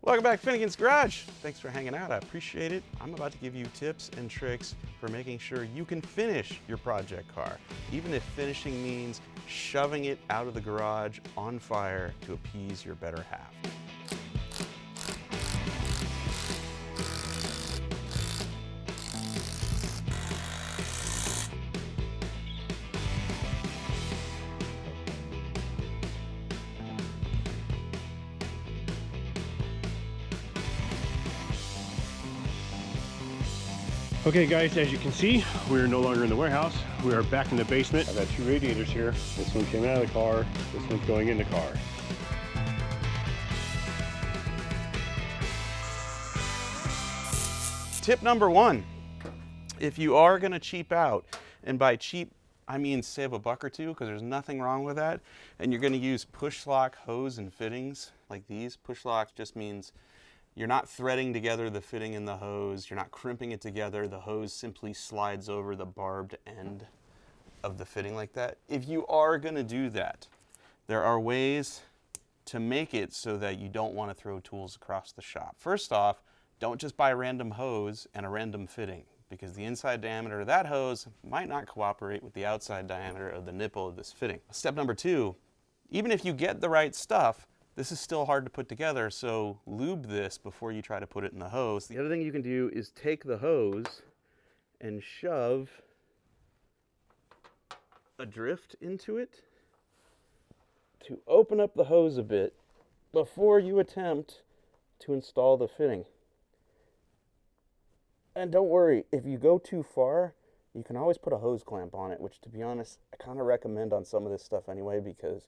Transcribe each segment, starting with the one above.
Welcome back to Finnegan's Garage. Thanks for hanging out, I appreciate it. I'm about to give you tips and tricks for making sure you can finish your project car, even if finishing means shoving it out of the garage on fire to appease your better half. Okay guys, as you can see, we're no longer in the warehouse. We are back in the basement. I've got two radiators here. This one came out of the car, this one's going in the car. Tip number one, if you are gonna cheap out, and by cheap, I mean save a buck or two, because there's nothing wrong with that, and you're gonna use push lock hose and fittings like these. Push lock just means you're not threading together the fitting in the hose, you're not crimping it together, the hose simply slides over the barbed end of the fitting like that. If you are gonna do that, there are ways to make it so that you don't wanna throw tools across the shop. First off, don't just buy a random hose and a random fitting, because the inside diameter of that hose might not cooperate with the outside diameter of the nipple of this fitting. Step number two, even if you get the right stuff, this is still hard to put together, so lube this before you try to put it in the hose. The other thing you can do is take the hose and shove a drift into it to open up the hose a bit before you attempt to install the fitting. And don't worry, if you go too far, you can always put a hose clamp on it, which to be honest, I kind of recommend on some of this stuff anyway, because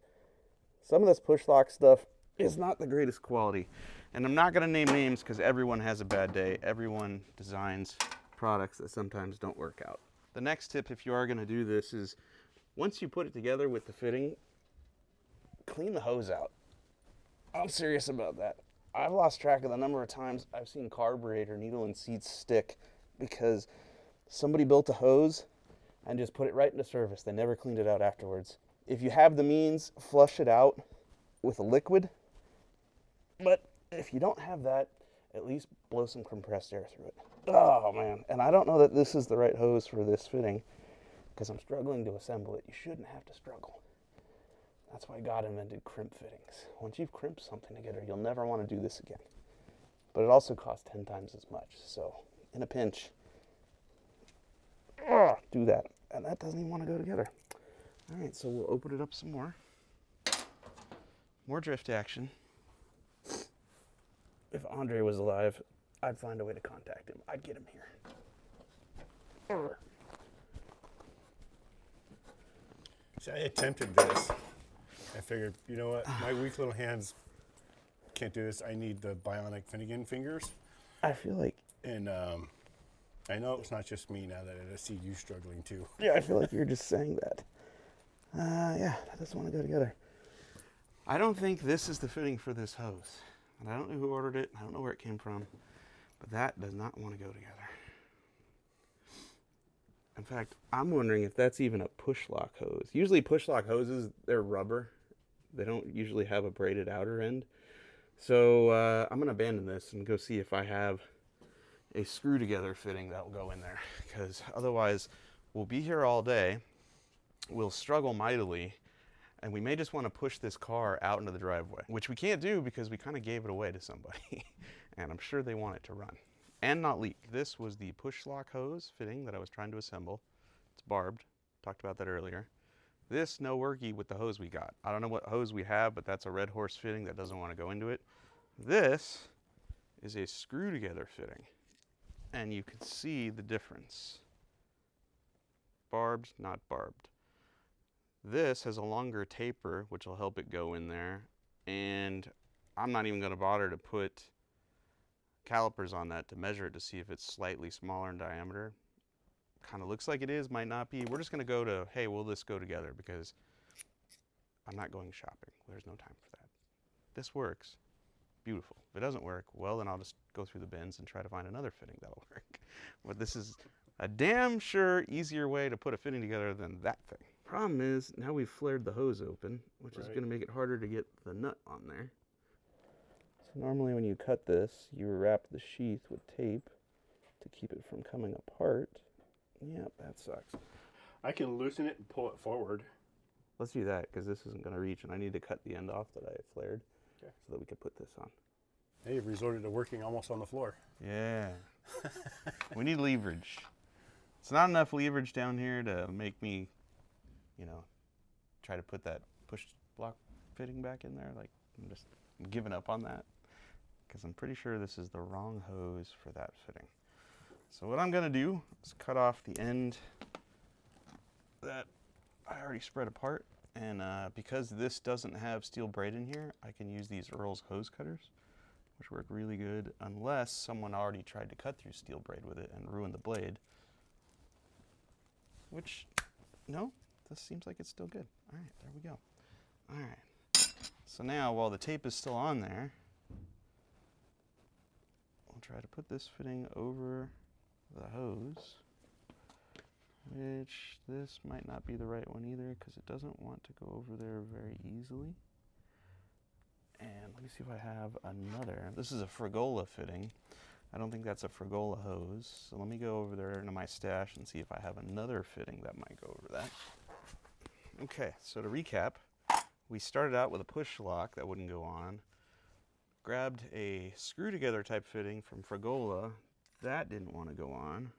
some of this push lock stuff is not the greatest quality. And I'm not going to name names because everyone has a bad day. Everyone designs products that sometimes don't work out. The next tip, if you are going to do this, is once you put it together with the fitting, clean the hose out. I'm serious about that. I've lost track of the number of times I've seen carburetor needle and seats stick because somebody built a hose and just put it right into service. They never cleaned it out afterwards. If you have the means, flush it out with a liquid. But if you don't have that, at least blow some compressed air through it. Oh man, and I don't know that this is the right hose for this fitting because I'm struggling to assemble it. You shouldn't have to struggle. That's why God invented crimp fittings. Once you've crimped something together, you'll never want to do this again. But it also costs 10 times as much. So in a pinch, do that. And that doesn't even want to go together. All right, so we'll open it up some more. More drift action. If Andre was alive, I'd find a way to contact him. I'd get him here. See, I attempted this. I figured, you know what, my weak little hands can't do this. I need the bionic Finnegan fingers. I feel like... And I know it's not just me now that I see you struggling too. Yeah, I feel like you're just saying that. Yeah, that doesn't want to go together. I don't think this is the fitting for this hose. And I don't know who ordered it. I don't know where it came from. But that does not want to go together. In fact, I'm wondering if that's even a push lock hose. Usually push lock hoses, they're rubber. They don't usually have a braided outer end. So I'm going to abandon this and go see if I have a screw together fitting that will go in there. Because otherwise, we'll be here all day. We'll struggle mightily. And we may just want to push this car out into the driveway, which we can't do because we kind of gave it away to somebody. And I'm sure they want it to run and not leak. This was the push lock hose fitting that I was trying to assemble. It's barbed, talked about that earlier. This, no worky with the hose we got. I don't know what hose we have, but that's a Red Horse fitting that doesn't want to go into it. This is a screw together fitting. And you can see the difference. Barbed, not barbed. This has a longer taper, which will help it go in there. And I'm not even going to bother to put calipers on that to measure it to see if it's slightly smaller in diameter. Kind of looks like it is, might not be. We're just going to go to, hey, will this go together? Because I'm not going shopping. There's no time for that. This works. Beautiful. If it doesn't work, well, then I'll just go through the bins and try to find another fitting that'll work. But this is a damn sure easier way to put a fitting together than that thing. Problem is, now we've flared the hose open, which is going to make it harder to get the nut on there. So normally when you cut this, you wrap the sheath with tape to keep it from coming apart. Yep, that sucks. I can loosen it and pull it forward. Let's do that because this isn't going to reach, and I need to cut the end off that I flared so that we can put this on. Hey, you've resorted to working almost on the floor. Yeah. We need leverage. It's not enough leverage down here to make me, you know, try to put that push block fitting back in there. Like, I'm just giving up on that because I'm pretty sure this is the wrong hose for that fitting. So what I'm going to do is cut off the end that I already spread apart. And because this doesn't have steel braid in here, I can use these Earl's hose cutters, which work really good unless someone already tried to cut through steel braid with it and ruin the blade. Which, no, this seems like it's still good. All right, there we go. All right. So now, while the tape is still on there, we'll try to put this fitting over the hose, which this might not be the right one either because it doesn't want to go over there very easily. And let me see if I have another. This is a Frigola fitting. I don't think that's a Frigola hose. So let me go over there into my stash and see if I have another fitting that might go over that. Okay, so to recap, we started out with a push lock that wouldn't go on. Grabbed a screw together type fitting from Frigola. That didn't want to go on.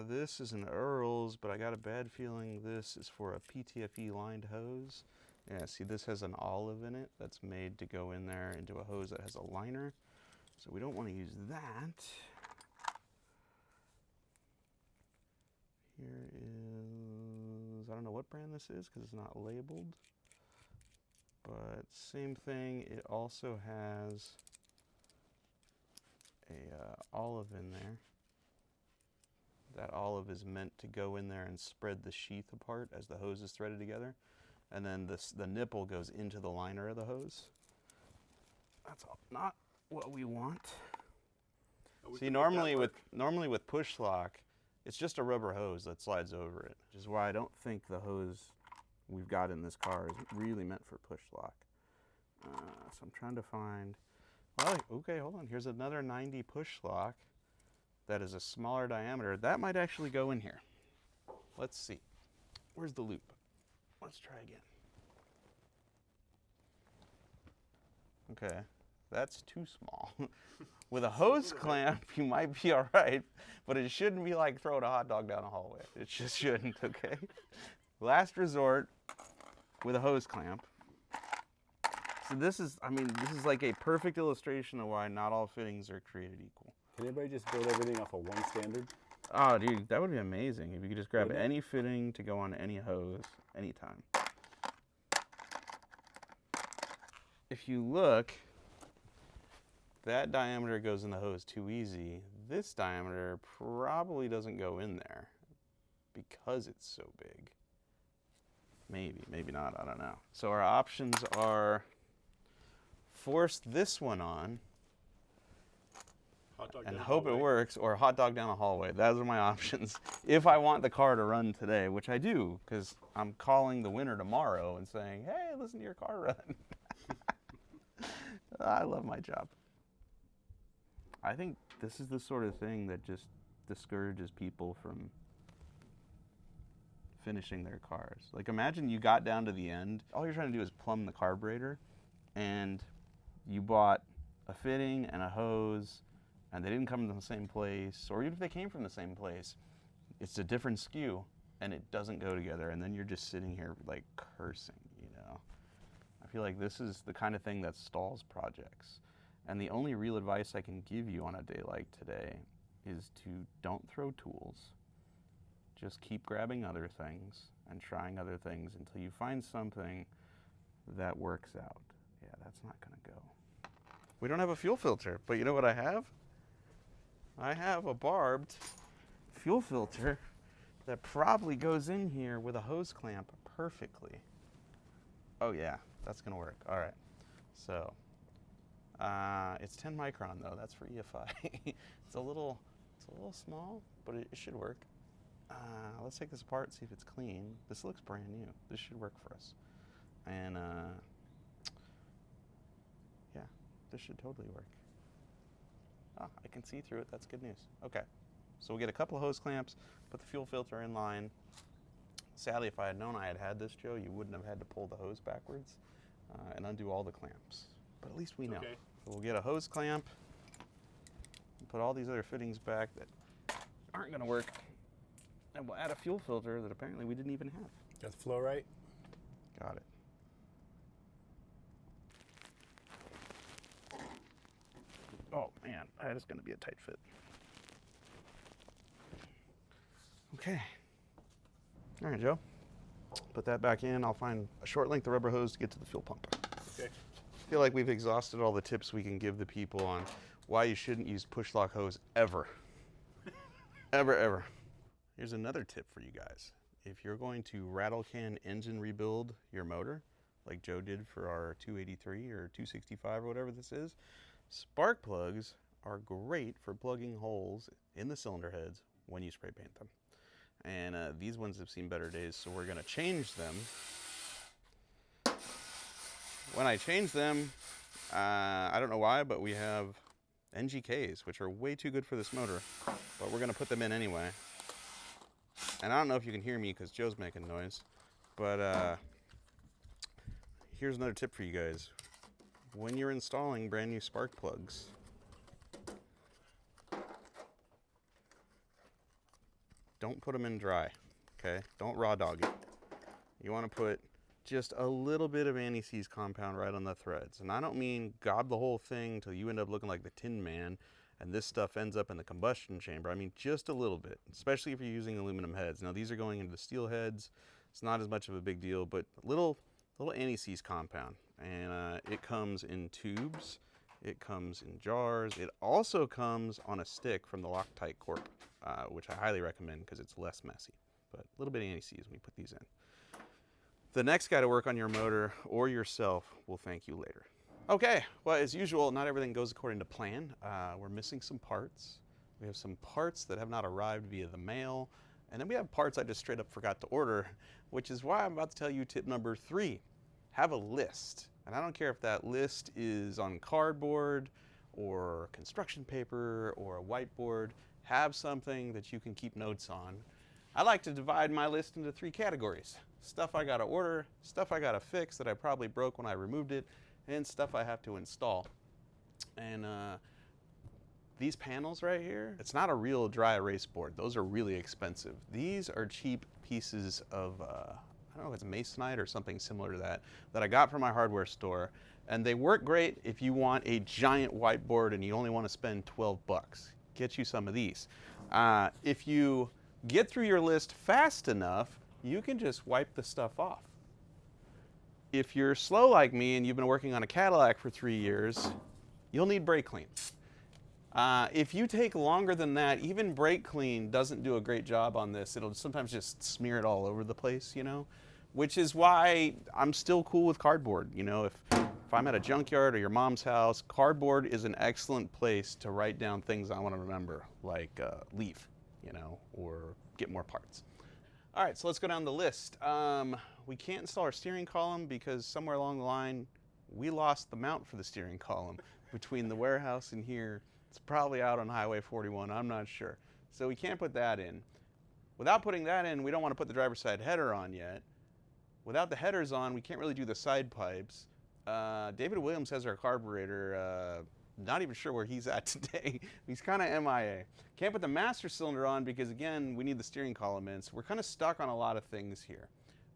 This is an Earl's, but I got a bad feeling this is for a PTFE lined hose. Yeah, see, this has an olive in it that's made to go in there into a hose that has a liner. So we don't want to use that. Here is, I don't know what brand this is because it's not labeled. But same thing, it also has a olive in there. That olive is meant to go in there and spread the sheath apart as the hose is threaded together. And then the nipple goes into the liner of the hose. That's not what we want. See, normally with push lock, it's just a rubber hose that slides over it, which is why I don't think the hose we've got in this car is really meant for push lock. So I'm trying to find, well, okay, hold on. Here's another 90 push lock that is a smaller diameter. That might actually go in here. Let's see. Where's the loop? Let's try again. Okay, that's too small. With a hose clamp, you might be all right, but it shouldn't be like throwing a hot dog down a hallway. It just shouldn't, okay? Last resort with a hose clamp. So this is, I mean, this is like a perfect illustration of why not all fittings are created equal. Can anybody just build everything off of one standard? Oh, dude, that would be amazing if you could just grab any fitting to go on any hose, anytime. If you look, that diameter goes in the hose too easy. This diameter probably doesn't go in there because it's so big. Maybe, maybe not, I don't know. So our options are force this one on and hope it works, or hot dog down a hallway. Those are my options. If I want the car to run today, which I do, because I'm calling the winner tomorrow and saying, hey, listen to your car run. I love my job. I think this is the sort of thing that just discourages people from finishing their cars. Like, imagine you got down to the end, all you're trying to do is plumb the carburetor, and you bought a fitting and a hose, and they didn't come from the same place, or even if they came from the same place, it's a different SKU, and it doesn't go together, and then you're just sitting here like cursing, you know? I feel like this is the kind of thing that stalls projects. And the only real advice I can give you on a day like today is to don't throw tools. Just keep grabbing other things and trying other things until you find something that works out. Yeah, that's not gonna go. We don't have a fuel filter, but you know what I have? I have a barbed fuel filter that probably goes in here with a hose clamp perfectly. Oh yeah, that's gonna work. All right, so it's 10 micron though. That's for EFI. it's a little small, but it should work. Let's take this apart and see if it's clean. This looks brand new. This should work for us. And yeah. this should totally work. Ah, I can see through it. That's good news. Okay. So we'll get a couple of hose clamps, put the fuel filter in line. Sadly, if I had known I had this, Joe, you wouldn't have had to pull the hose backwards and undo all the clamps. But at least we know. Okay. So we'll get a hose clamp, put all these other fittings back that aren't going to work, and we'll add a fuel filter that apparently we didn't even have. Got the flow right? Got it. Oh man, that is going to be a tight fit. Okay. All right, Joe. Put that back in. I'll find a short length of rubber hose to get to the fuel pump. Okay. I feel like we've exhausted all the tips we can give the people on why you shouldn't use push lock hose ever. ever. Here's another tip for you guys. If you're going to rattle can engine rebuild your motor, like Joe did for our 283 or 265 or whatever this is, spark plugs are great for plugging holes in the cylinder heads when you spray paint them. And these ones have seen better days, so we're gonna change them. When I change them, I don't know why, but we have NGKs, which are way too good for this motor, but we're gonna put them in anyway. And I don't know if you can hear me because Joe's making noise, but here's another tip for you guys. When you're installing brand new spark plugs, don't put them in dry, okay? Don't raw dog it. You want to put just a little bit of anti-seize compound right on the threads. And I don't mean gob the whole thing till you end up looking like the Tin Man and this stuff ends up in the combustion chamber. I mean, just a little bit, especially if you're using aluminum heads. Now, these are going into the steel heads. It's not as much of a big deal, but little anti-seize compound. And it comes in tubes. It comes in jars. It also comes on a stick from the Loctite Corp, which I highly recommend because it's less messy. But a little bit of anti-seize when you put these in. The next guy to work on your motor or yourself will thank you later. Okay, well, as usual, not everything goes according to plan. We're missing some parts. We have some parts that have not arrived via the mail. And then we have parts I just straight up forgot to order, which is why I'm about to tell you tip number 3. Have a list. And I don't care if that list is on cardboard or construction paper or a whiteboard. Have something that you can keep notes on. I like to divide my list into 3 categories. Stuff I gotta order, stuff I gotta fix that I probably broke when I removed it, and stuff I have to install. And these panels right here, it's not a real dry erase board. Those are really expensive. These are cheap pieces of, I don't know if it's masonite or something similar to that I got from my hardware store. And they work great if you want a giant whiteboard and you only want to spend 12 bucks. Get you some of these. If you get through your list fast enough, you can just wipe the stuff off. If you're slow like me and you've been working on a Cadillac for 3 years, you'll need brake clean. If you take longer than that, even brake clean doesn't do a great job on this. It'll sometimes just smear it all over the place, you know, which is why I'm still cool with cardboard. You know, if I'm at a junkyard or your mom's house, cardboard is an excellent place to write down things I want to remember, like leave, you know, or get more parts. All right, so let's go down the list. We can't install our steering column because somewhere along the line, we lost the mount for the steering column between the warehouse and here. It's probably out on Highway 41, I'm not sure. So we can't put that in. Without putting that in, we don't want to put the driver's side header on yet. Without the headers on, we can't really do the side pipes. David Williams has our carburetor. Not even sure where he's at today. He's kind of MIA. Can't put the master cylinder on because, again, we need the steering column in. So we're kind of stuck on a lot of things here.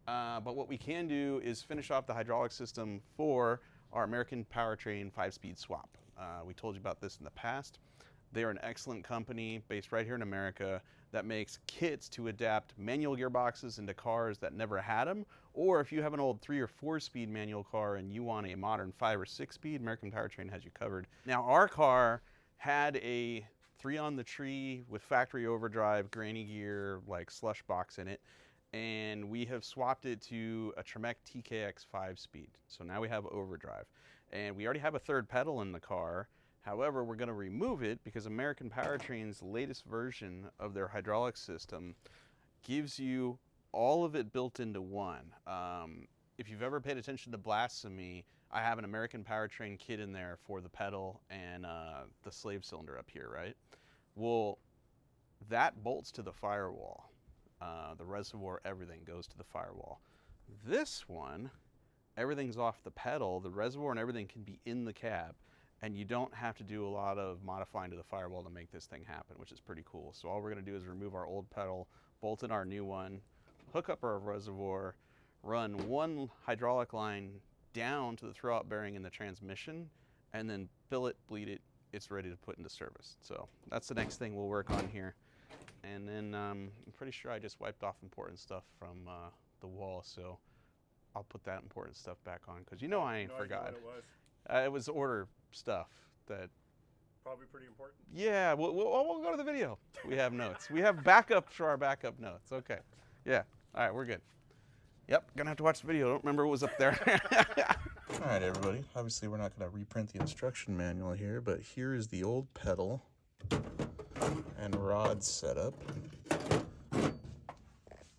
But what we can do is finish off the hydraulic system for our American Powertrain 5-speed swap. We told you about this in the past. They are an excellent company based right here in America that makes kits to adapt manual gearboxes into cars that never had them, or if you have an old 3 or 4-speed manual car and you want a modern 5 or 6-speed, American Powertrain has you covered. Now, our car had a 3 on the tree with factory overdrive, granny gear, like slush box in it, and we have swapped it to a Tremec TKX 5-speed. So now we have overdrive. And we already have a 3rd pedal in the car. However, we're going to remove it because American Powertrain's latest version of their hydraulic system gives you all of it built into one. If you've ever paid attention to Blasphemy, I have an American powertrain kit in there for the pedal and the slave cylinder up here, right? Well, that bolts to the firewall. The reservoir, everything goes to the firewall. This one, everything's off the pedal. The reservoir and everything can be in the cab, and you don't have to do a lot of modifying to the firewall to make this thing happen, which is pretty cool. So all we're gonna do is remove our old pedal, bolt in our new one, hook up our reservoir, run one hydraulic line down to the throwout bearing in the transmission, and then fill it, bleed it, it's ready to put into service. So that's the next thing we'll work on here. And then I'm pretty sure I just wiped off important stuff from the wall, so I'll put that important stuff back on, because you know I ain't forgot. What it was. It was order stuff that. Probably pretty important. Yeah, we'll go to the video. We have notes. We have backup for our backup notes. Okay. Yeah. All right, we're good. Yep, gonna have to watch the video. I don't remember what was up there. All right, everybody. Obviously, we're not gonna reprint the instruction manual here, but here is the old pedal and rod setup.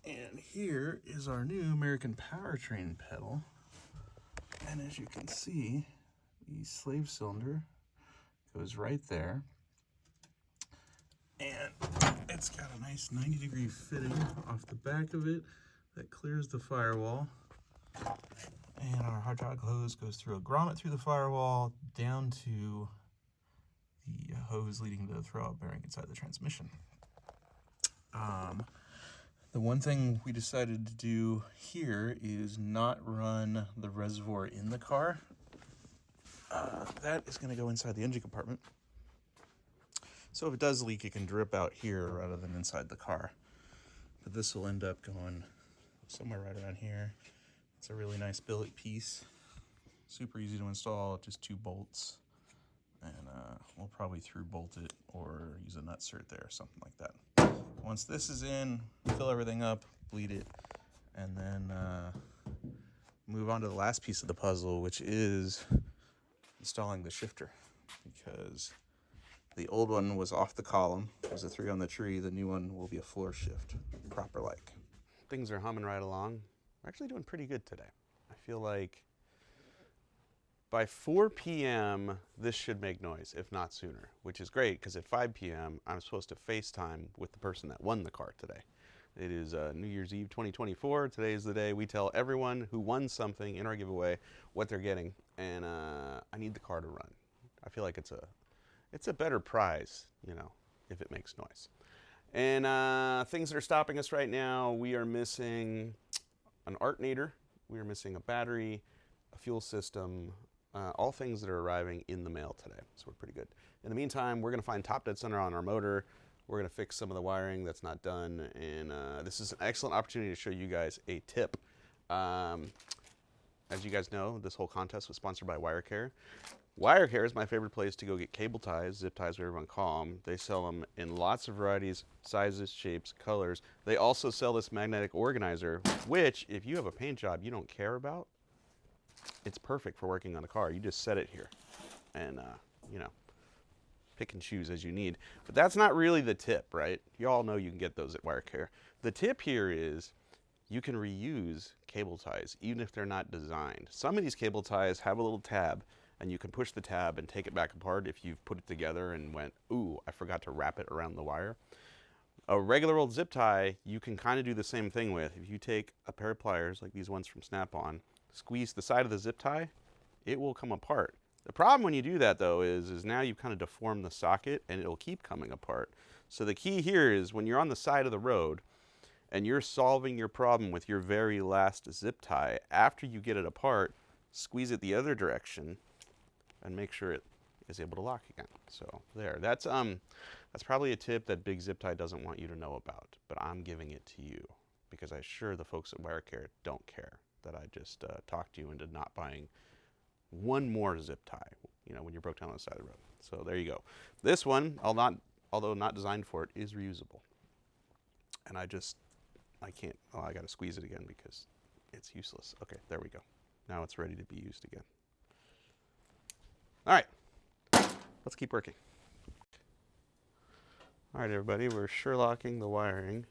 And here is our new American powertrain pedal. And as you can see, the slave cylinder goes right there. And it's got a nice 90-degree fitting off the back of it that clears the firewall. And our hydraulic hose goes through a grommet through the firewall down to the hose leading to the throwout bearing inside the transmission. The one thing we decided to do here is not run the reservoir in the car. That is going to go inside the engine compartment. So if it does leak, it can drip out here rather than inside the car. But this will end up going somewhere right around here. It's a really nice billet piece. Super easy to install, just 2 bolts. And we'll probably through bolt it or use a nut cert there or something like that. Once this is in, fill everything up, bleed it, and then move on to the last piece of the puzzle, which is installing the shifter, because the old one was off the column. It was a 3 on the tree. The new one will be a floor shift, proper like. Things are humming right along. We're actually doing pretty good today. I feel like by 4 p.m., this should make noise, if not sooner, which is great, because at 5 p.m., I'm supposed to FaceTime with the person that won the car today. It is New Year's Eve 2024. Today is the day we tell everyone who won something in our giveaway what they're getting, and I need the car to run. I feel like it's a better prize, you know, if it makes noise. And things that are stopping us right now, we are missing an alternator, we are missing a battery, a fuel system, all things that are arriving in the mail today. So we're pretty good. In the meantime, we're going to find top dead center on our motor. We're going to fix some of the wiring that's not done. And this is an excellent opportunity to show you guys a tip. As you guys know, this whole contest was sponsored by WireCare. WireCare is my favorite place to go get cable ties, zip ties, whatever you want to call them. They sell them in lots of varieties, sizes, shapes, colors. They also sell this magnetic organizer, which if you have a paint job you don't care about, it's perfect for working on a car. You just set it here and, you know, pick and choose as you need. But that's not really the tip, right? You all know you can get those at WireCare. The tip here is you can reuse cable ties, even if they're not designed. Some of these cable ties have a little tab, and you can push the tab and take it back apart if you've put it together and went, ooh, I forgot to wrap it around the wire. A regular old zip tie, you can kind of do the same thing with. If you take a pair of pliers, like these ones from Snap-on, squeeze the side of the zip tie, it will come apart. The problem when you do that, though, is now you've kind of deformed the socket, and it'll keep coming apart. So the key here is when you're on the side of the road, and you're solving your problem with your very last zip tie, after you get it apart, squeeze it the other direction, and make sure it is able to lock again. So there, that's probably a tip that Big Zip Tie doesn't want you to know about, but I'm giving it to you because I'm sure the folks at WireCare don't care that I just talked you into not buying one more zip tie, you know, when you're broke down on the side of the road. So there you go. This one, although not designed for it, is reusable. And I can't, oh, I gotta squeeze it again because it's useless. Okay, there we go. Now it's ready to be used again. All right, let's keep working. All right, everybody, we're Sherlocking the wiring,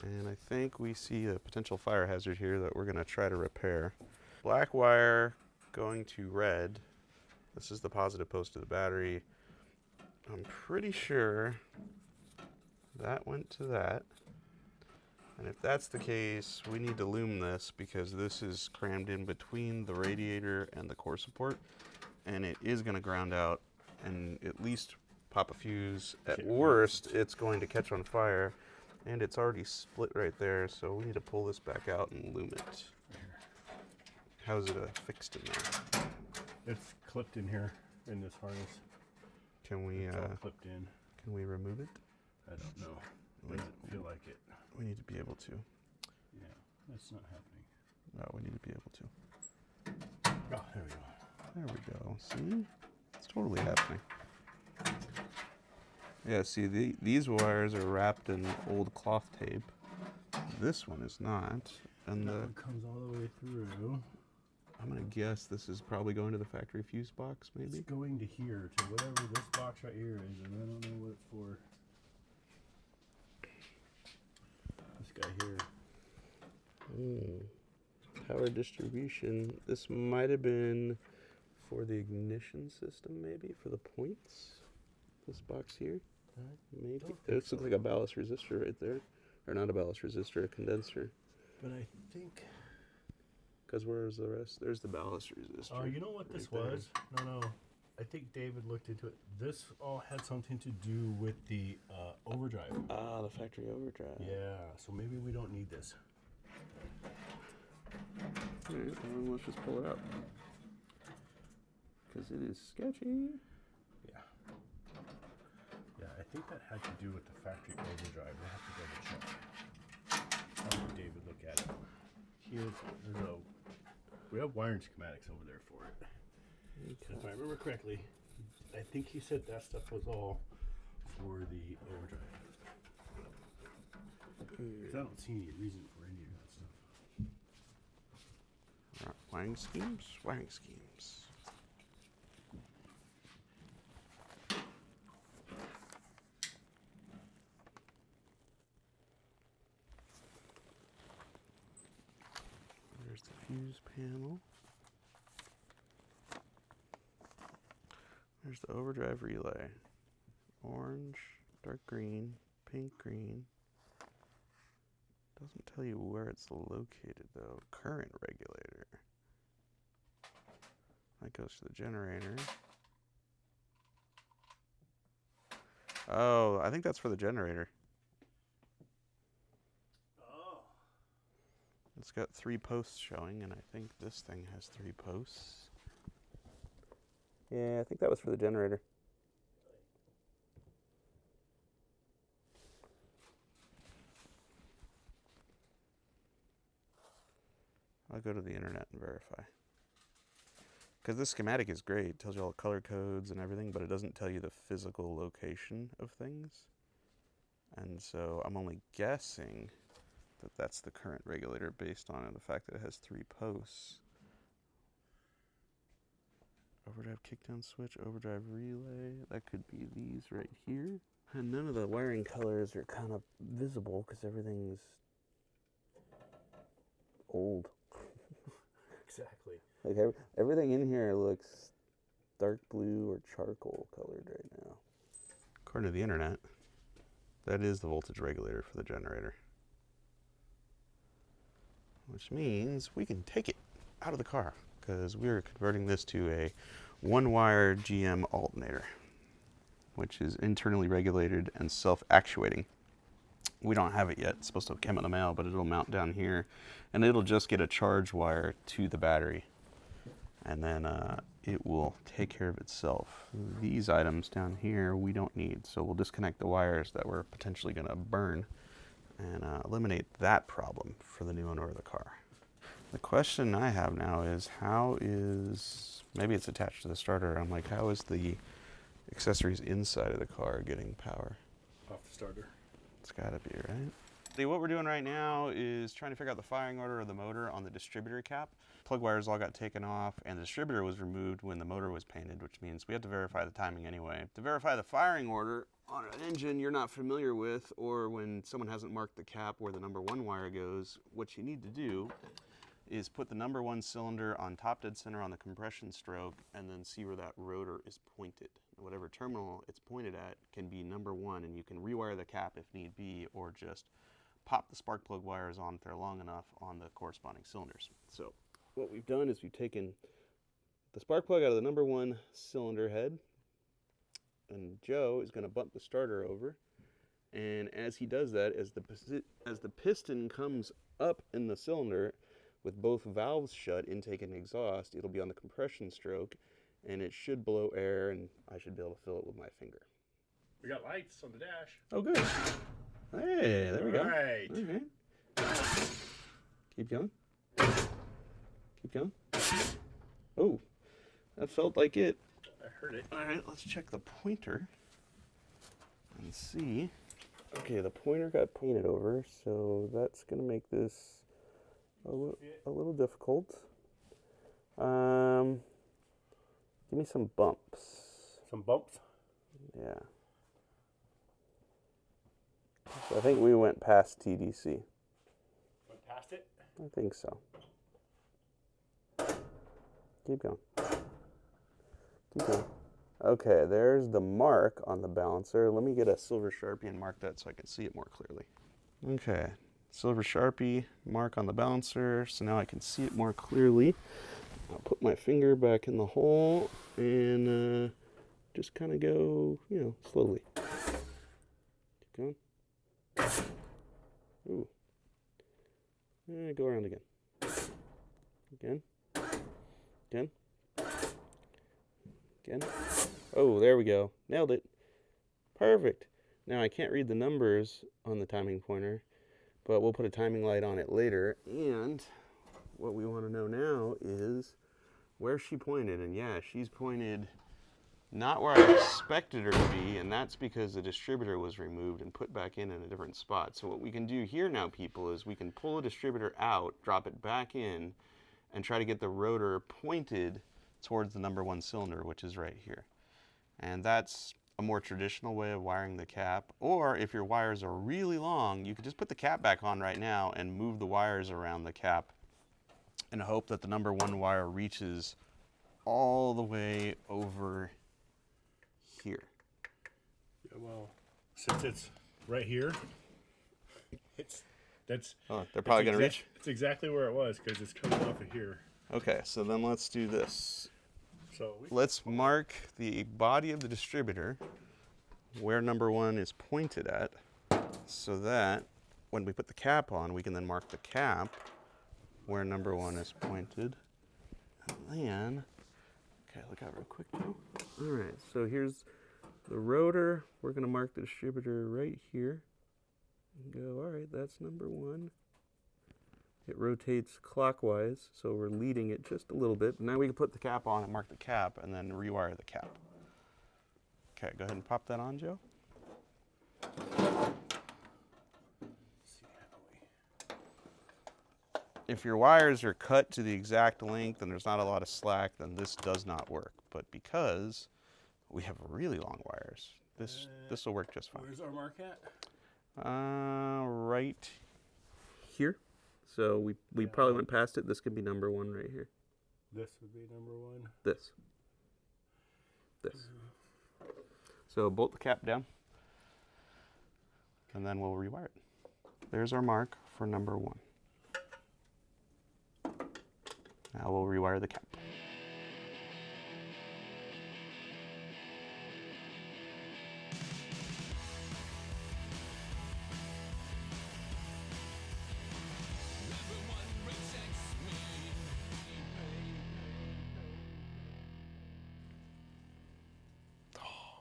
and I think we see a potential fire hazard here that we're gonna try to repair. Black wire going to red. This is the positive post of the battery. I'm pretty sure that went to that. And if that's the case, we need to loom this because this is crammed in between the radiator and the core support. And it is going to ground out and at least pop a fuse. At worst, it's going to catch on fire. And it's already split right there, so we need to pull this back out and loom it. How's it fixed in there? It's clipped in here in this harness. Can we It's all clipped in. Can we remove it? I don't know. It doesn't feel like it. We need to be able to. Yeah, that's not happening. No, we need to be able to. Oh, there we go. There we go. See? It's totally happening. Yeah, see, these wires are wrapped in old cloth tape. This one is not. And that one comes all the way through. I'm going to guess this is probably going to the factory fuse box, maybe? It's going to here, to whatever this box right here is, and I don't know what it's for. This guy here. Power distribution. This might have been for the ignition system, maybe, for the points. This box here, maybe. It looks like a ballast resistor right there. Or not a ballast resistor, a condenser. But I think... Because where's the rest? There's the ballast resistor. Oh, you know what this was? No. I think David looked into it. This all had something to do with the overdrive. Ah, the factory overdrive. Yeah, so maybe we don't need this. Alright, well, let's just pull it out. Because it is sketchy. Yeah. Yeah, I think that had to do with the factory overdrive. We'll have to double check. I'll have David look at it. We have wiring schematics over there for it. Okay. If I remember correctly, I think he said that stuff was all for the overdrive. Because I don't see any reason for any of that stuff. Right, wiring schemes, wiring schemes. There's the fuse panel. There's the overdrive relay. Orange, dark green, pink, green. Doesn't tell you where it's located though. Current regulator. That goes to the generator. Oh, I think that's for the generator. Oh. It's got 3 posts showing, and I think this thing has 3 posts. Yeah, I think that was for the generator. I'll go to the internet and verify. Because this schematic is great. It tells you all the color codes and everything, but it doesn't tell you the physical location of things. And so I'm only guessing that that's the current regulator based on the fact that it has 3 posts. Overdrive kickdown switch, overdrive relay. That could be these right here. And none of the wiring colors are kind of visible because everything's old. Exactly. Like everything in here looks dark blue or charcoal colored right now. According to the internet, that is the voltage regulator for the generator. Which means we can take it out of the car because we're converting this to a 1-wire GM alternator, which is internally regulated and self-actuating. We don't have it yet. It's supposed to come in the mail, but it'll mount down here and it'll just get a charge wire to the battery. And then it will take care of itself. These items down here we don't need, so we'll disconnect the wires that we're potentially going to burn and eliminate that problem for the new owner of the car. The question I have now is maybe it's attached to the starter. I'm like, how is the accessories inside of the car getting power? Off the starter. It's gotta be, right? See, what we're doing right now is trying to figure out the firing order of the motor on the distributor cap. Plug wires all got taken off and the distributor was removed when the motor was painted, which means we have to verify the timing anyway. To verify the firing order on an engine you're not familiar with, or when someone hasn't marked the cap where the number 1 wire goes, what you need to do is put the number 1 cylinder on top dead center on the compression stroke, and then see where that rotor is pointed. Whatever terminal it's pointed at can be number 1, and you can rewire the cap if need be, or just pop the spark plug wires on if they're long enough on the corresponding cylinders. So what we've done is we've taken the spark plug out of the number 1 cylinder head, and Joe is going to bump the starter over, and as he does that, as the piston comes up in the cylinder with both valves shut, intake and exhaust, it'll be on the compression stroke, and it should blow air, and I should be able to fill it with my finger. We got lights on the dash. Oh, good. Hey, there we go. All right. Keep going. Keep going. Oh, that felt like it. I heard it. All right, let's check the pointer and see. Okay, the pointer got painted over, so that's going to make this a little difficult. Give me some bumps. Some bumps? Yeah. So I think we went past TDC. Went past it? I think so. Keep going. Keep going. Okay, there's the mark on the balancer. Let me get a silver Sharpie and mark that so I can see it more clearly. Okay, silver Sharpie, mark on the balancer, so now I can see it more clearly. I'll put my finger back in the hole and just kind of go, slowly. Keep going. Ooh. Go around again. Again. Again. Again. Oh, there we go. Nailed it. Perfect. Now I can't read the numbers on the timing pointer, but we'll put a timing light on it later. And what we want to know now is where she pointed. And yeah, she's pointed not where I expected her to be, and that's because the distributor was removed and put back in a different spot. So what we can do here now, people, is we can pull the distributor out, drop it back in, and try to get the rotor pointed towards the number 1 cylinder, which is right here. And that's a more traditional way of wiring the cap. Or if your wires are really long, you could just put the cap back on right now and move the wires around the cap and hope that the number 1 wire reaches all the way over here. Yeah, well, since it's right here, they're probably going to reach. It's exactly where it was because it's coming off of here. Okay, so then let's do this. So let's mark the body of the distributor where number 1 is pointed at, so that when we put the cap on, we can then mark the cap where number 1 is pointed. And then, okay, look out real quick, Joe. All right, so here's the rotor. We're going to mark the distributor right here. And go, all right, that's number 1. It rotates clockwise, so we're leading it just a little bit. Now we can put the cap on and mark the cap and then rewire the cap. Okay, go ahead and pop that on, Joe. If your wires are cut to the exact length and there's not a lot of slack, then this does not work. But because we have really long wires, this will work just fine. Where's our mark at? Right here. So we probably went past it. This could be number 1 right here. This would be number 1. This. So bolt the cap down, and then we'll rewire it. There's our mark for number 1. Now we'll rewire the cap.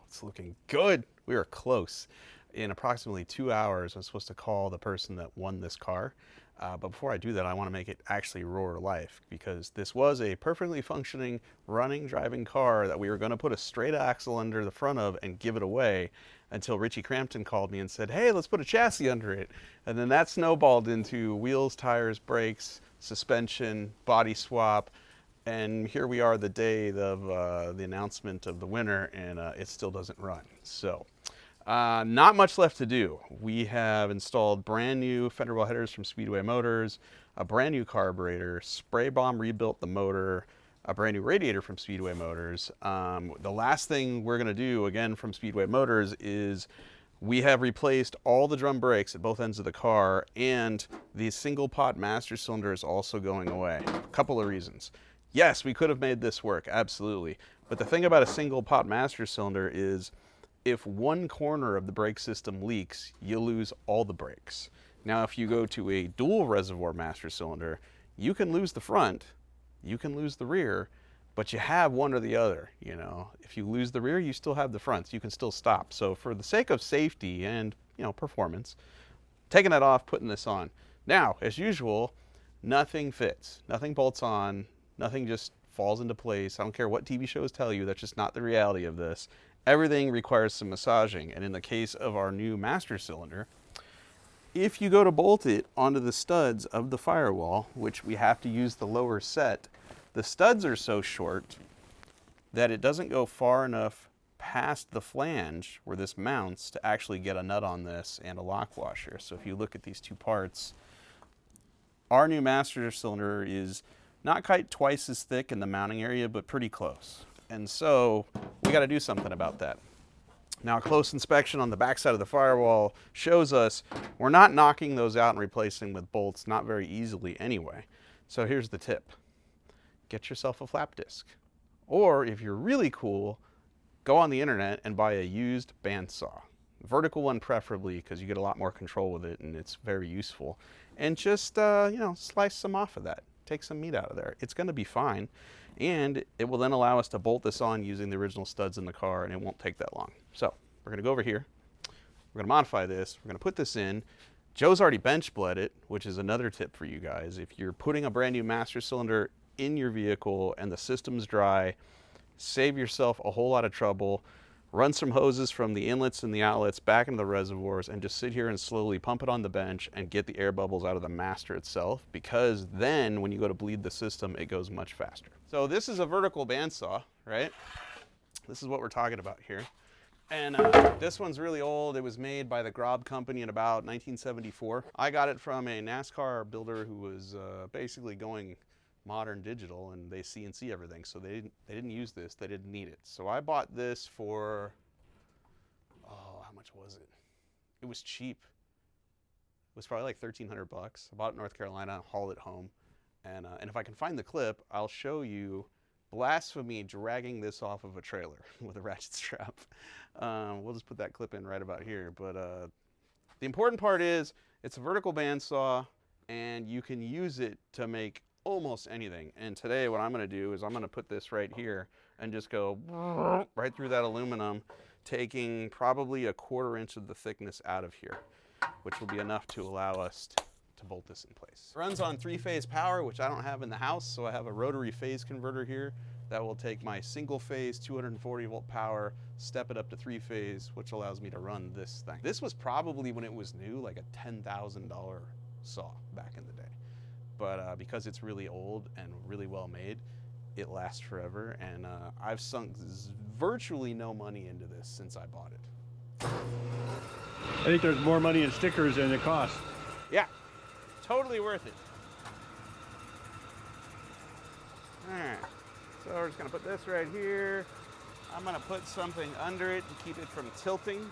It's looking good. We are close. In approximately 2 hours, I'm supposed to call the person that won this car. But before I do that, I want to make it actually roar to life, because this was a perfectly functioning, running, driving car that we were going to put a straight axle under the front of and give it away, until Richie Crampton called me and said, hey, let's put a chassis under it. And then that snowballed into wheels, tires, brakes, suspension, body swap. And here we are the day of the announcement of the winner, and it still doesn't run. So Not much left to do. We have installed brand new Fenderwell headers from Speedway Motors, a brand new carburetor, spray bomb rebuilt the motor, a brand new radiator from Speedway Motors. The last thing we're going to do, again from Speedway Motors, is we have replaced all the drum brakes at both ends of the car, and the single pot master cylinder is also going away. A couple of reasons. Yes, we could have made this work, absolutely. But the thing about a single pot master cylinder is if one corner of the brake system leaks, you lose all the brakes. Now, if you go to a dual reservoir master cylinder, you can lose the front, you can lose the rear, but you have one or the other. You know, if you lose the rear, you still have the front, so you can still stop. So for the sake of safety and, you know, performance, taking that off, putting this on. Now, as usual, nothing fits, nothing bolts on, nothing just falls into place. I don't care what TV shows tell you, that's just not the reality of this. Everything requires some massaging, and in the case of our new master cylinder, if you go to bolt it onto the studs of the firewall, which we have to use the lower set, the studs are so short that it doesn't go far enough past the flange where this mounts to actually get a nut on this and a lock washer. So if you look at these two parts, our new master cylinder is not quite twice as thick in the mounting area, but pretty close. And so we got to do something about that. Now, a close inspection on the backside of the firewall shows us we're not knocking those out and replacing with bolts, not very easily anyway. So here's the tip. Get yourself a flap disc. Or if you're really cool, go on the internet and buy a used bandsaw. Vertical one preferably, because you get a lot more control with it and it's very useful. And just, you know, slice some off of that. Take some meat out of there. It's going to be fine. And it will then allow us to bolt this on using the original studs in the car, and it won't take that long. So we're going to go over here. We're going to modify this. We're going to put this in. Joe's already bench bled it, which is another tip for you guys. If you're putting a brand new master cylinder in your vehicle and the system's dry, save yourself a whole lot of trouble. Run some hoses from the inlets and the outlets back into the reservoirs and just sit here and slowly pump it on the bench and get the air bubbles out of the master itself, because then when you go to bleed the system, it goes much faster. So this is a vertical bandsaw, right? This is what we're talking about here. And this one's really old. It was made by the Grob company in about 1974. I got it from a NASCAR builder who was basically going modern digital, and they CNC everything, so they didn't use this. They didn't need it. So I bought this for, oh, how much was it? It was cheap. It was probably like $1,300 bucks. I bought it in North Carolina, hauled it home, and if I can find the clip, I'll show you blasphemy dragging this off of a trailer with a ratchet strap. We'll just put that clip in right about here. But the important part is it's a vertical bandsaw, and you can use it to make almost anything. And today what I'm going to do is I'm going to put this right here and just go right through that aluminum, taking probably a 1/4 inch of the thickness out of here, which will be enough to allow us to bolt this in place. It runs on 3-phase power, which I don't have in the house, so I have a rotary phase converter here that will take my single phase 240 volt power, step it up to 3-phase, which allows me to run this thing. This was probably, when it was new, like a $10,000 saw back in the day. But because it's really old and really well made, it lasts forever, and I've sunk virtually no money into this since I bought it. I think there's more money in stickers than it costs. Yeah, totally worth it. All right, so we're just gonna put this right here. I'm gonna put something under it to keep it from tilting.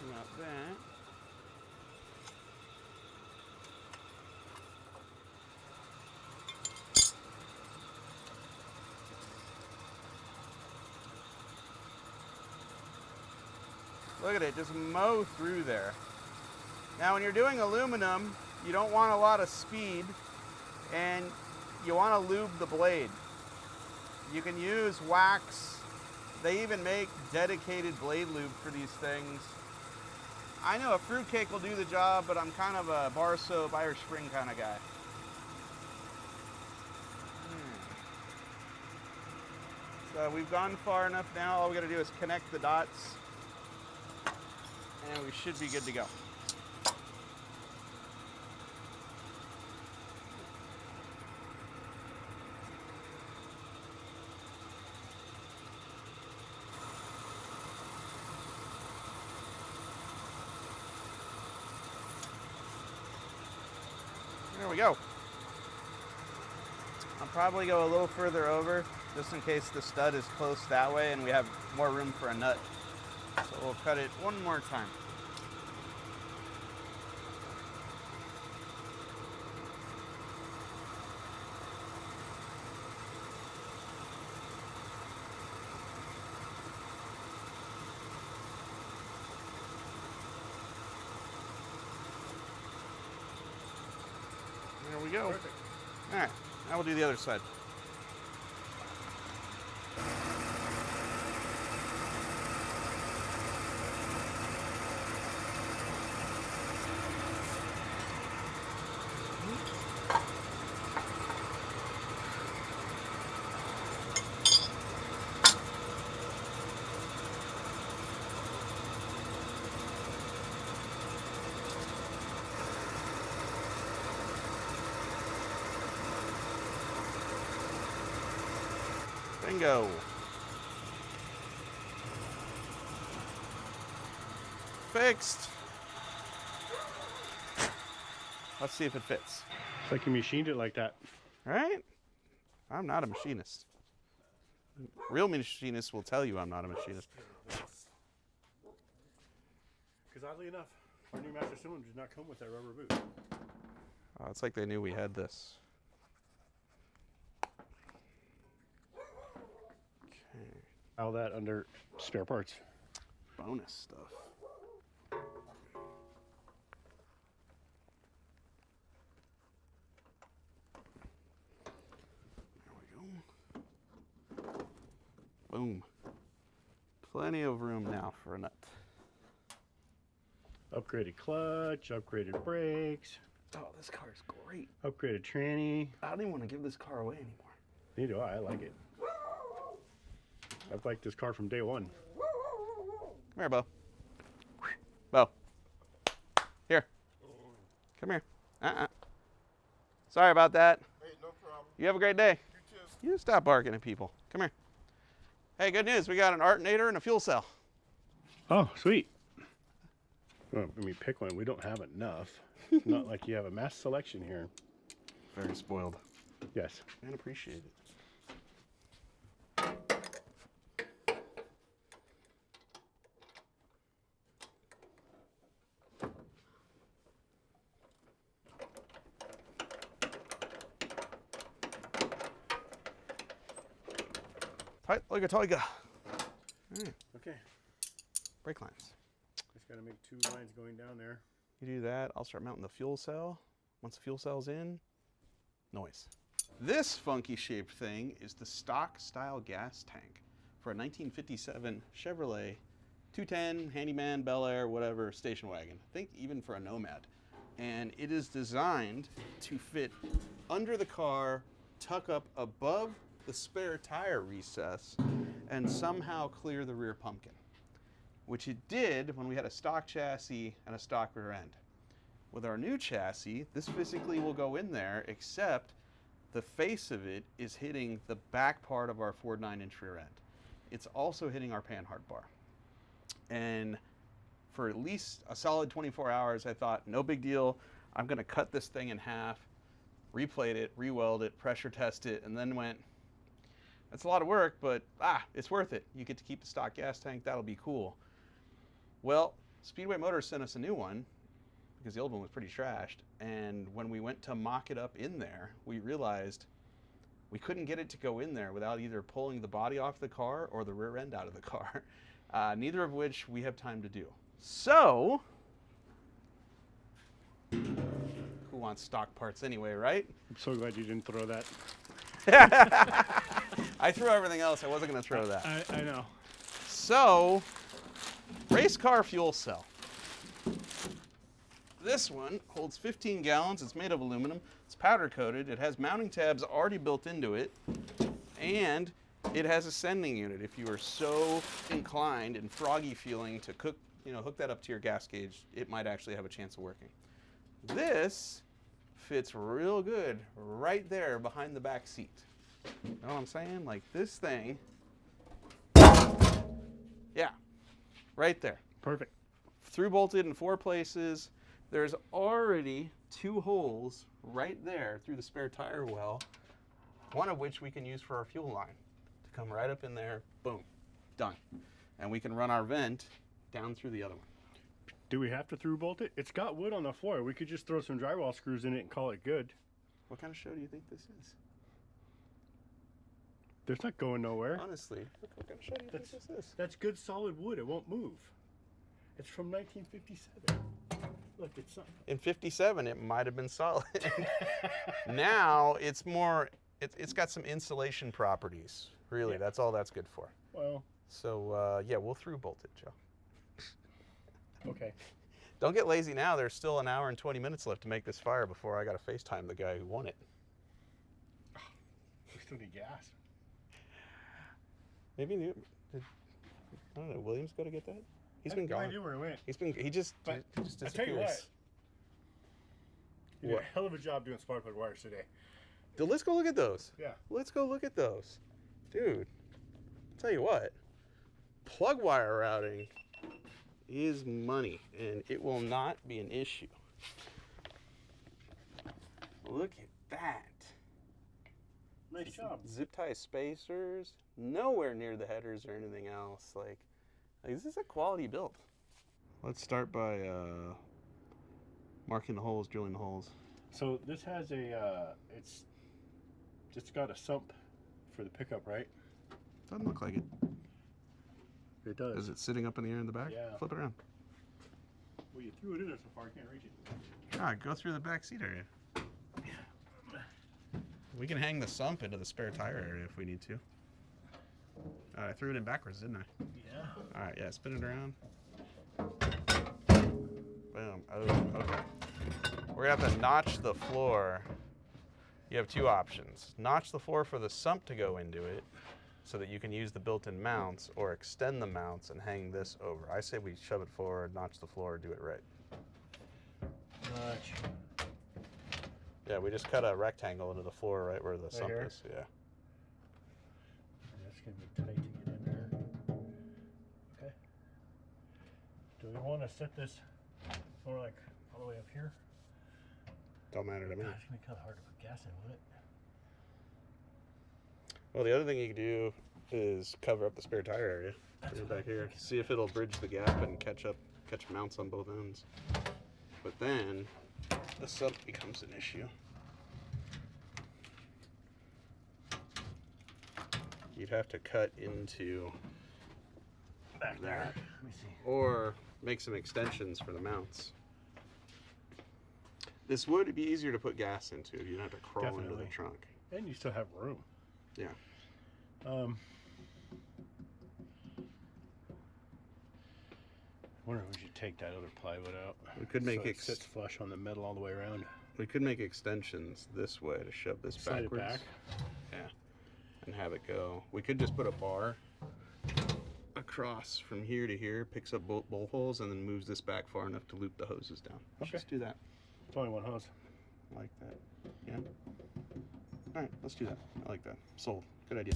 About that. Look at it, just mow through there. Now when you're doing aluminum, you don't want a lot of speed, and you want to lube the blade. You can use wax. They even make dedicated blade lube for these things. I know a fruitcake will do the job, but I'm kind of a bar soap, Irish Spring kind of guy. So we've gone far enough now. All we got to do is connect the dots, and we should be good to go. we go. I'll probably go a little further over just in case the stud is close that way and we have more room for a nut. So we'll cut it one more time. There we go. Perfect. All right, now we'll do the other side. Bingo. Fixed. Let's see if it fits. It's like you machined it like that. Right? I'm not a machinist. Real machinists will tell you I'm not a machinist. Because oddly enough, our new master cylinder did not come with that rubber boot. Oh, it's like they knew we had this. Okay. All that under spare parts. Bonus stuff. There we go. Boom. Plenty of room now for a nut. Upgraded clutch, upgraded brakes, Oh, this car is great. upgraded tranny. I don't even want to give this car away anymore. Neither do I like it. I've liked this car from day one. Come here, Bo. Bo. Here. Come here. Sorry about that. Hey, no problem. You have a great day. You too. You stop barking at people. Come here. Hey, good news. We got an alternator and a fuel cell. Oh, sweet. Well, let me pick one. We don't have enough. It's not like you have a mass selection here. Very spoiled. Yes. And appreciate it. Tight like a tiger. All right, Okay. brake lines. Just got to make 2 lines going down there. You do that, I'll start mounting the fuel cell. Once the fuel cell's in, noise. This funky shaped thing is the stock style gas tank for a 1957 Chevrolet 210 Handyman, Bel Air, whatever, station wagon. I think even for a Nomad. And it is designed to fit under the car, tuck up above the spare tire recess, and somehow clear the rear pumpkin, which it did when we had a stock chassis and a stock rear end. With our new chassis, this physically will go in there, except the face of it is hitting the back part of our Ford 9-inch rear end. It's also hitting our panhard bar. And for at least a solid 24 hours, I thought, no big deal. I'm gonna cut this thing in half, replate it, re-weld it, pressure test it, and then went, that's a lot of work, but it's worth it. You get to keep the stock gas tank, that'll be cool. Well, Speedway Motors sent us a new one because the old one was pretty trashed. And when we went to mock it up in there, we realized we couldn't get it to go in there without either pulling the body off the car or the rear end out of the car, neither of which we have time to do. So, who wants stock parts anyway, right? I'm so glad you didn't throw that. I threw everything else. I wasn't going to throw that. I know. So, race car fuel cell. This one holds 15 gallons. It's made of aluminum. It's powder coated. It has mounting tabs already built into it. And it has a sending unit. If you are so inclined and froggy feeling to hook that up to your gas gauge, it might actually have a chance of working. This fits real good right there behind the back seat. You know what I'm saying? Like this thing. Yeah, right there. Perfect. Through bolted in 4 places. There's already 2 holes right there through the spare tire well, one of which we can use for our fuel line to come right up in there, boom, done. And we can run our vent down through the other one. Do we have to through bolt it? It's got wood on the floor. We could just throw some drywall screws in it and call it good. What kind of show do you think this is? There's not going nowhere. Honestly, what kind of show do you think this is? That's good solid wood. It won't move. It's from 1957. Look, it's something. In 57, it might have been solid. Now, it's more, it's got some insulation properties. Really, Yeah. that's all that's good for. Well, So, yeah, we'll through bolt it, Joe. okay. Don't get lazy now. There's still an hour and 20 minutes left to make this fire before I got to FaceTime the guy who won it. We still need gas. Maybe, I don't know, Williams go to get that? He's been I have no gone. idea where it went. He just But disappears. I tell you what. You did a hell of a job doing spark plug wires today. Dude, let's go look at those. Yeah. Let's go look at those. Dude, I'll tell you what, plug wire routing is money, and it will not be an issue. Look at that. Nice job. Zip tie spacers, nowhere near the headers or anything else. Like this is a quality build. Let's start by marking the holes, drilling the holes. So this has a, it's just got a sump for the pickup, right? Doesn't look like it. It does. Is it sitting up in the air in the back? Yeah. Flip it around. Well, you threw it in there so far, I can't reach it. Ah, go through the back seat area. We can hang the sump into the spare tire area if we need to. I threw it in backwards, didn't I? Yeah. All right, yeah, spin it around. Boom. Oh, okay. We're gonna have to notch the floor. You have 2 options. Notch the floor for the sump to go into it so that you can use the built-in mounts, or extend the mounts and hang this over. I say we shove it forward, notch the floor, do it right. Notch. Yeah, we just cut a rectangle into the floor right where the sump here? is. Yeah. That's going to be tight to get in there. Okay. Do we want to set this more like all the way up here? Don't matter to me. God, it's going to be kind of hard to put gas in, won't it? Well, the other thing you can do is cover up the spare tire area. Right back here. See if it'll bridge the gap and catch mounts on both ends. But then the sump becomes an issue. You'd have to cut into Back there. Let me see. or make some extensions for the mounts. This would be easier to put gas into if you don't have to crawl into Definitely. the trunk. And you still have room. Yeah. I wonder if we should take that other plywood out. We could make so it sits flush on the metal all the way around. We could make extensions this way to shove this Slide it backwards. back. Yeah. And have it go. We could just put a bar across from here to here, picks up both bowl holes, and then moves this back far enough to loop the hoses down. Let's Okay. just do that. It's only one hose. I like that. Yeah. All right, let's do that. I like that. Sold. Good idea.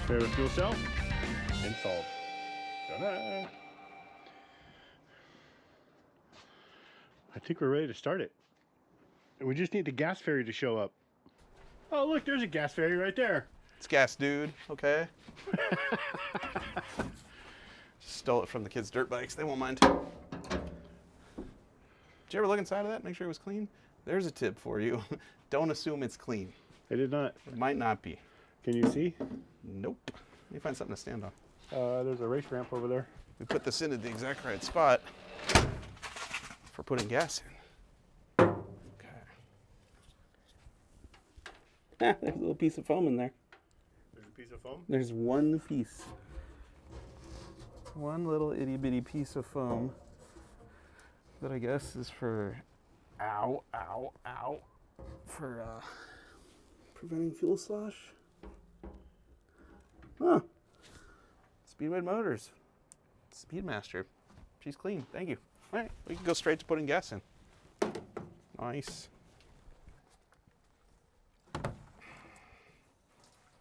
Favorite fuel cell? Installed. Ta-da! I think we're ready to start it. We just need the gas ferry to show up. Oh, look, there's a gas ferry right there. It's gas, dude. Okay. Stole it from the kids' dirt bikes. They won't mind. Did you ever look inside of that? Make sure it was clean? There's a tip for you. Don't assume it's clean. I did not. It might not be. Can you see? Nope. Let me find something to stand on. There's a race ramp over there. We put this in at the exact right spot for putting gas in. Okay. There's a little piece of foam in there. There's a piece of foam. There's one piece. One little itty bitty piece of foam that I guess is for for preventing fuel slosh. Huh. Speedway Motors. Speedmaster. She's clean. Thank you. All right, we can go straight to putting gas in. Nice.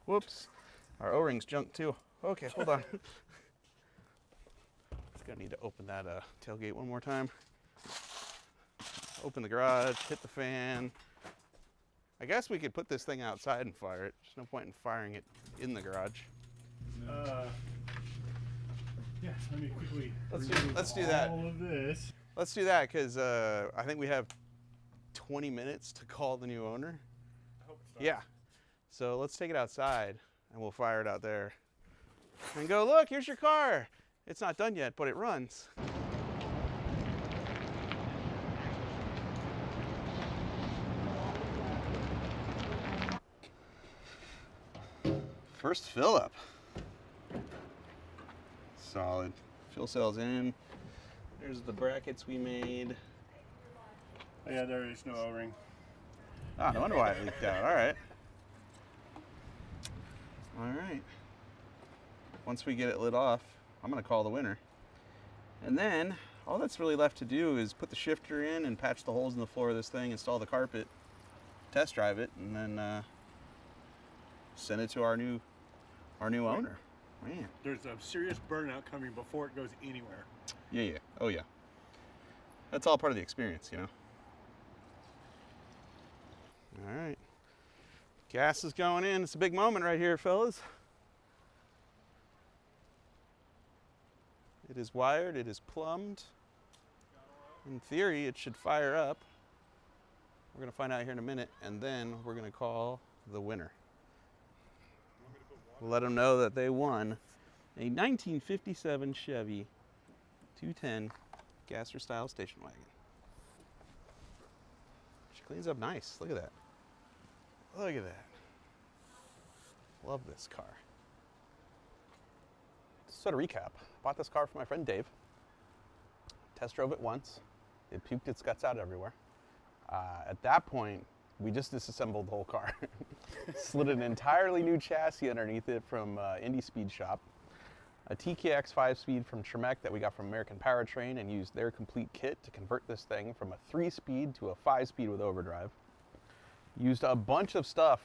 Whoops. Our O-ring's junk too. Okay, hold on. Just gonna need to open that tailgate one more time. Open the garage, hit the fan. I guess we could put this thing outside and fire it. There's no point in firing it in the garage. Yeah, let me quickly Let's do that. all of this. Let's do that because I think we have 20 minutes to call the new owner. I hope it's not. Yeah. So let's take it outside and we'll fire it out there. And go, look, here's your car. It's not done yet, but it runs. First fill up. Solid. Fuel cells in. There's the brackets we made. Oh, yeah, there is no O-ring. Ah, no wonder why it leaked out. All right. All right. Once we get it lit off, I'm going to call the winner. And then all that's really left to do is put the shifter in and patch the holes in the floor of this thing, install the carpet, test drive it, and then send it to our new owner. Man. There's a serious burnout coming before it goes anywhere. Yeah, yeah. Oh, yeah. That's all part of the experience, you know? All right. Gas is going in. It's a big moment right here, fellas. It is wired. It is plumbed. In theory, it should fire up. We're going to find out here in a minute, and then we're going to call the winner. We'll let them know that they won a 1957 Chevy 210 Gasser style station wagon. She cleans up nice. Look at that. Look at that. Love this car. So to recap, bought this car for my friend Dave. Test drove it once. It puked its guts out everywhere. At that point, we just disassembled the whole car. Slid an entirely new chassis underneath it from Indy Speed Shop. A TKX 5-speed from Tremec that we got from American Powertrain and used their complete kit to convert this thing from a 3-speed to a 5-speed with overdrive. Used a bunch of stuff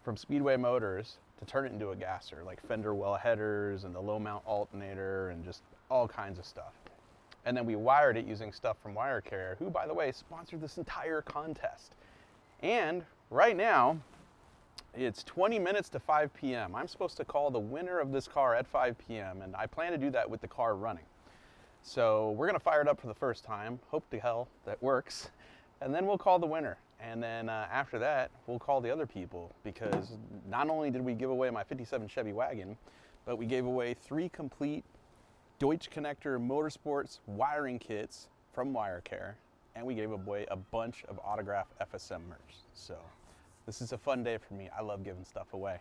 from Speedway Motors to turn it into a gasser, like Fenderwell headers and the low mount alternator and just all kinds of stuff. And then we wired it using stuff from WireCare, who, by the way, sponsored this entire contest. And right now, it's 20 minutes to 5 p.m. I'm supposed to call the winner of this car at 5 p.m. and I plan to do that with the car running. So we're gonna fire it up for the first time, hope to hell that works, and then we'll call the winner. And then after that, we'll call the other people, because not only did we give away my 57 Chevy Wagon, but we gave away 3 complete Deutsch Connector Motorsports wiring kits from WireCare, and we gave away a bunch of autographed FSM merch. So this is a fun day for me. I love giving stuff away.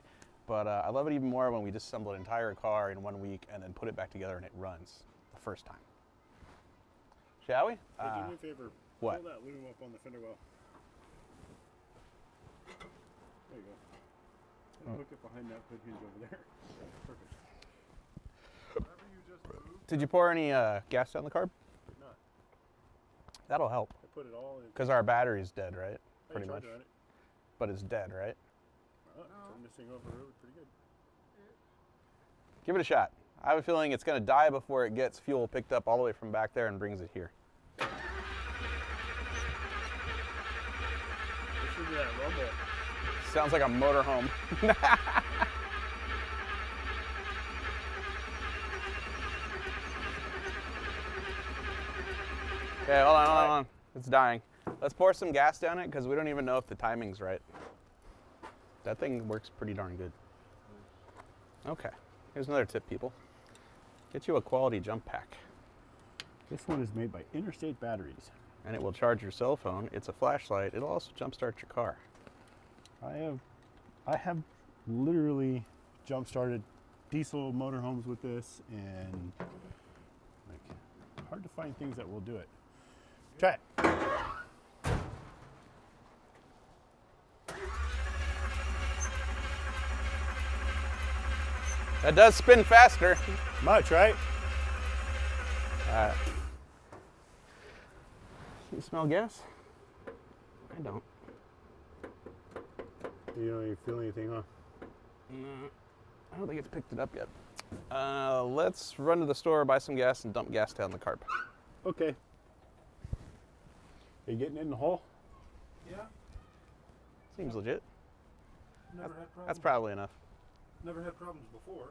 But I love it even more when we disassemble an entire car in 1 week and then put it back together and it runs the first time. Shall we? Hey, do me a favor. What? Pull that loom up on the fender well. There you go. And hook it behind that hood hinge over there. Perfect. Whatever you just moved. Did you pour any gas down the carb? Did not. That'll help. I put it all in. Because our battery's dead, right? I Pretty tried much. to run it. But it's dead, right? Turned this thing over really pretty good. Give it a shot. I have a feeling it's going to die before it gets fuel picked up all the way from back there and brings it here. Listen to that rumble. Sounds like a motorhome. Okay, hold on. It's dying. Let's pour some gas down it because we don't even know if the timing's right. That thing works pretty darn good. Okay, here's another tip, people. Get you a quality jump pack. This one is made by Interstate Batteries. And it will charge your cell phone. It's a flashlight. It'll also jumpstart your car. I have literally jump-started diesel motorhomes with this, and like hard to find things that will do it. Try it. That does spin faster. Much, right? You smell gas? I don't. You don't even feel anything, huh? No, I don't think it's picked it up yet. Let's run to the store, buy some gas, and dump gas down the carb. Okay. Are you getting it in the hole? Yeah, Seems legit. never had problems. That's probably enough. Never had problems before.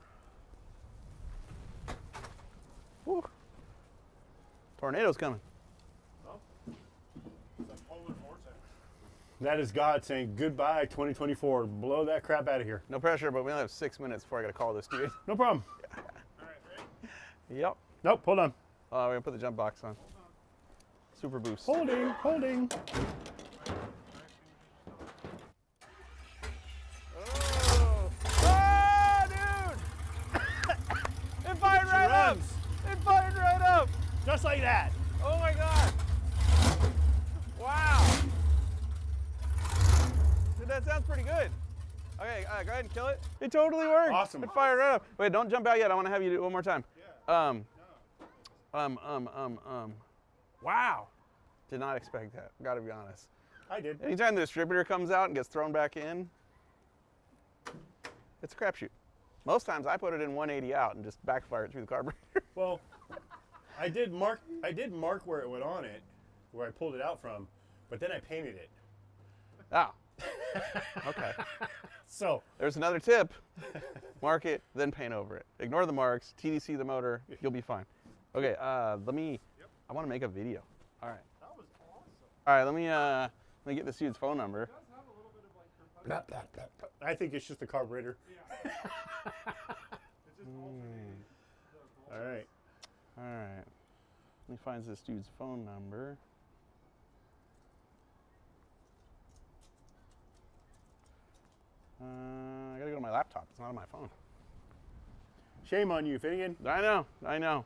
Woo. Tornado's coming. Well, it's like polar vortex. That is God saying goodbye 2024. Blow that crap out of here. No pressure, but we only have 6 minutes before I gotta call this dude. No problem. All right, ready? Yep. Nope, hold on. We're gonna put the jump box on. Super boost. Holding, holding. Oh, dude! It fired right up! runs. It fired right up! Just like that. Oh my god! Wow! Dude, that sounds pretty good. Okay, go ahead and kill it. It totally worked. Awesome. It fired right up. Wait, don't jump out yet. I want to have you do it one more time. Yeah. Wow. Did not expect that. Gotta be honest. I did. Anytime the distributor comes out and gets thrown back in, it's a crapshoot. Most times I put it in 180 out and just backfire it through the carburetor. Well, I did mark where it went on it, where I pulled it out from, but then I painted it. Ah. Okay. So There's another tip. Mark it, then paint over it. Ignore the marks, TDC the motor, you'll be fine. Okay, I want to make a video. All right. That was awesome. All right, let me get this dude's phone number. It does have a little bit of like I think it's just the carburetor. yeah. It's just alternating. All right. All right. Let me find this dude's phone number. I gotta go to my laptop. It's not on my phone. Shame on you, Finnegan. I know. I know.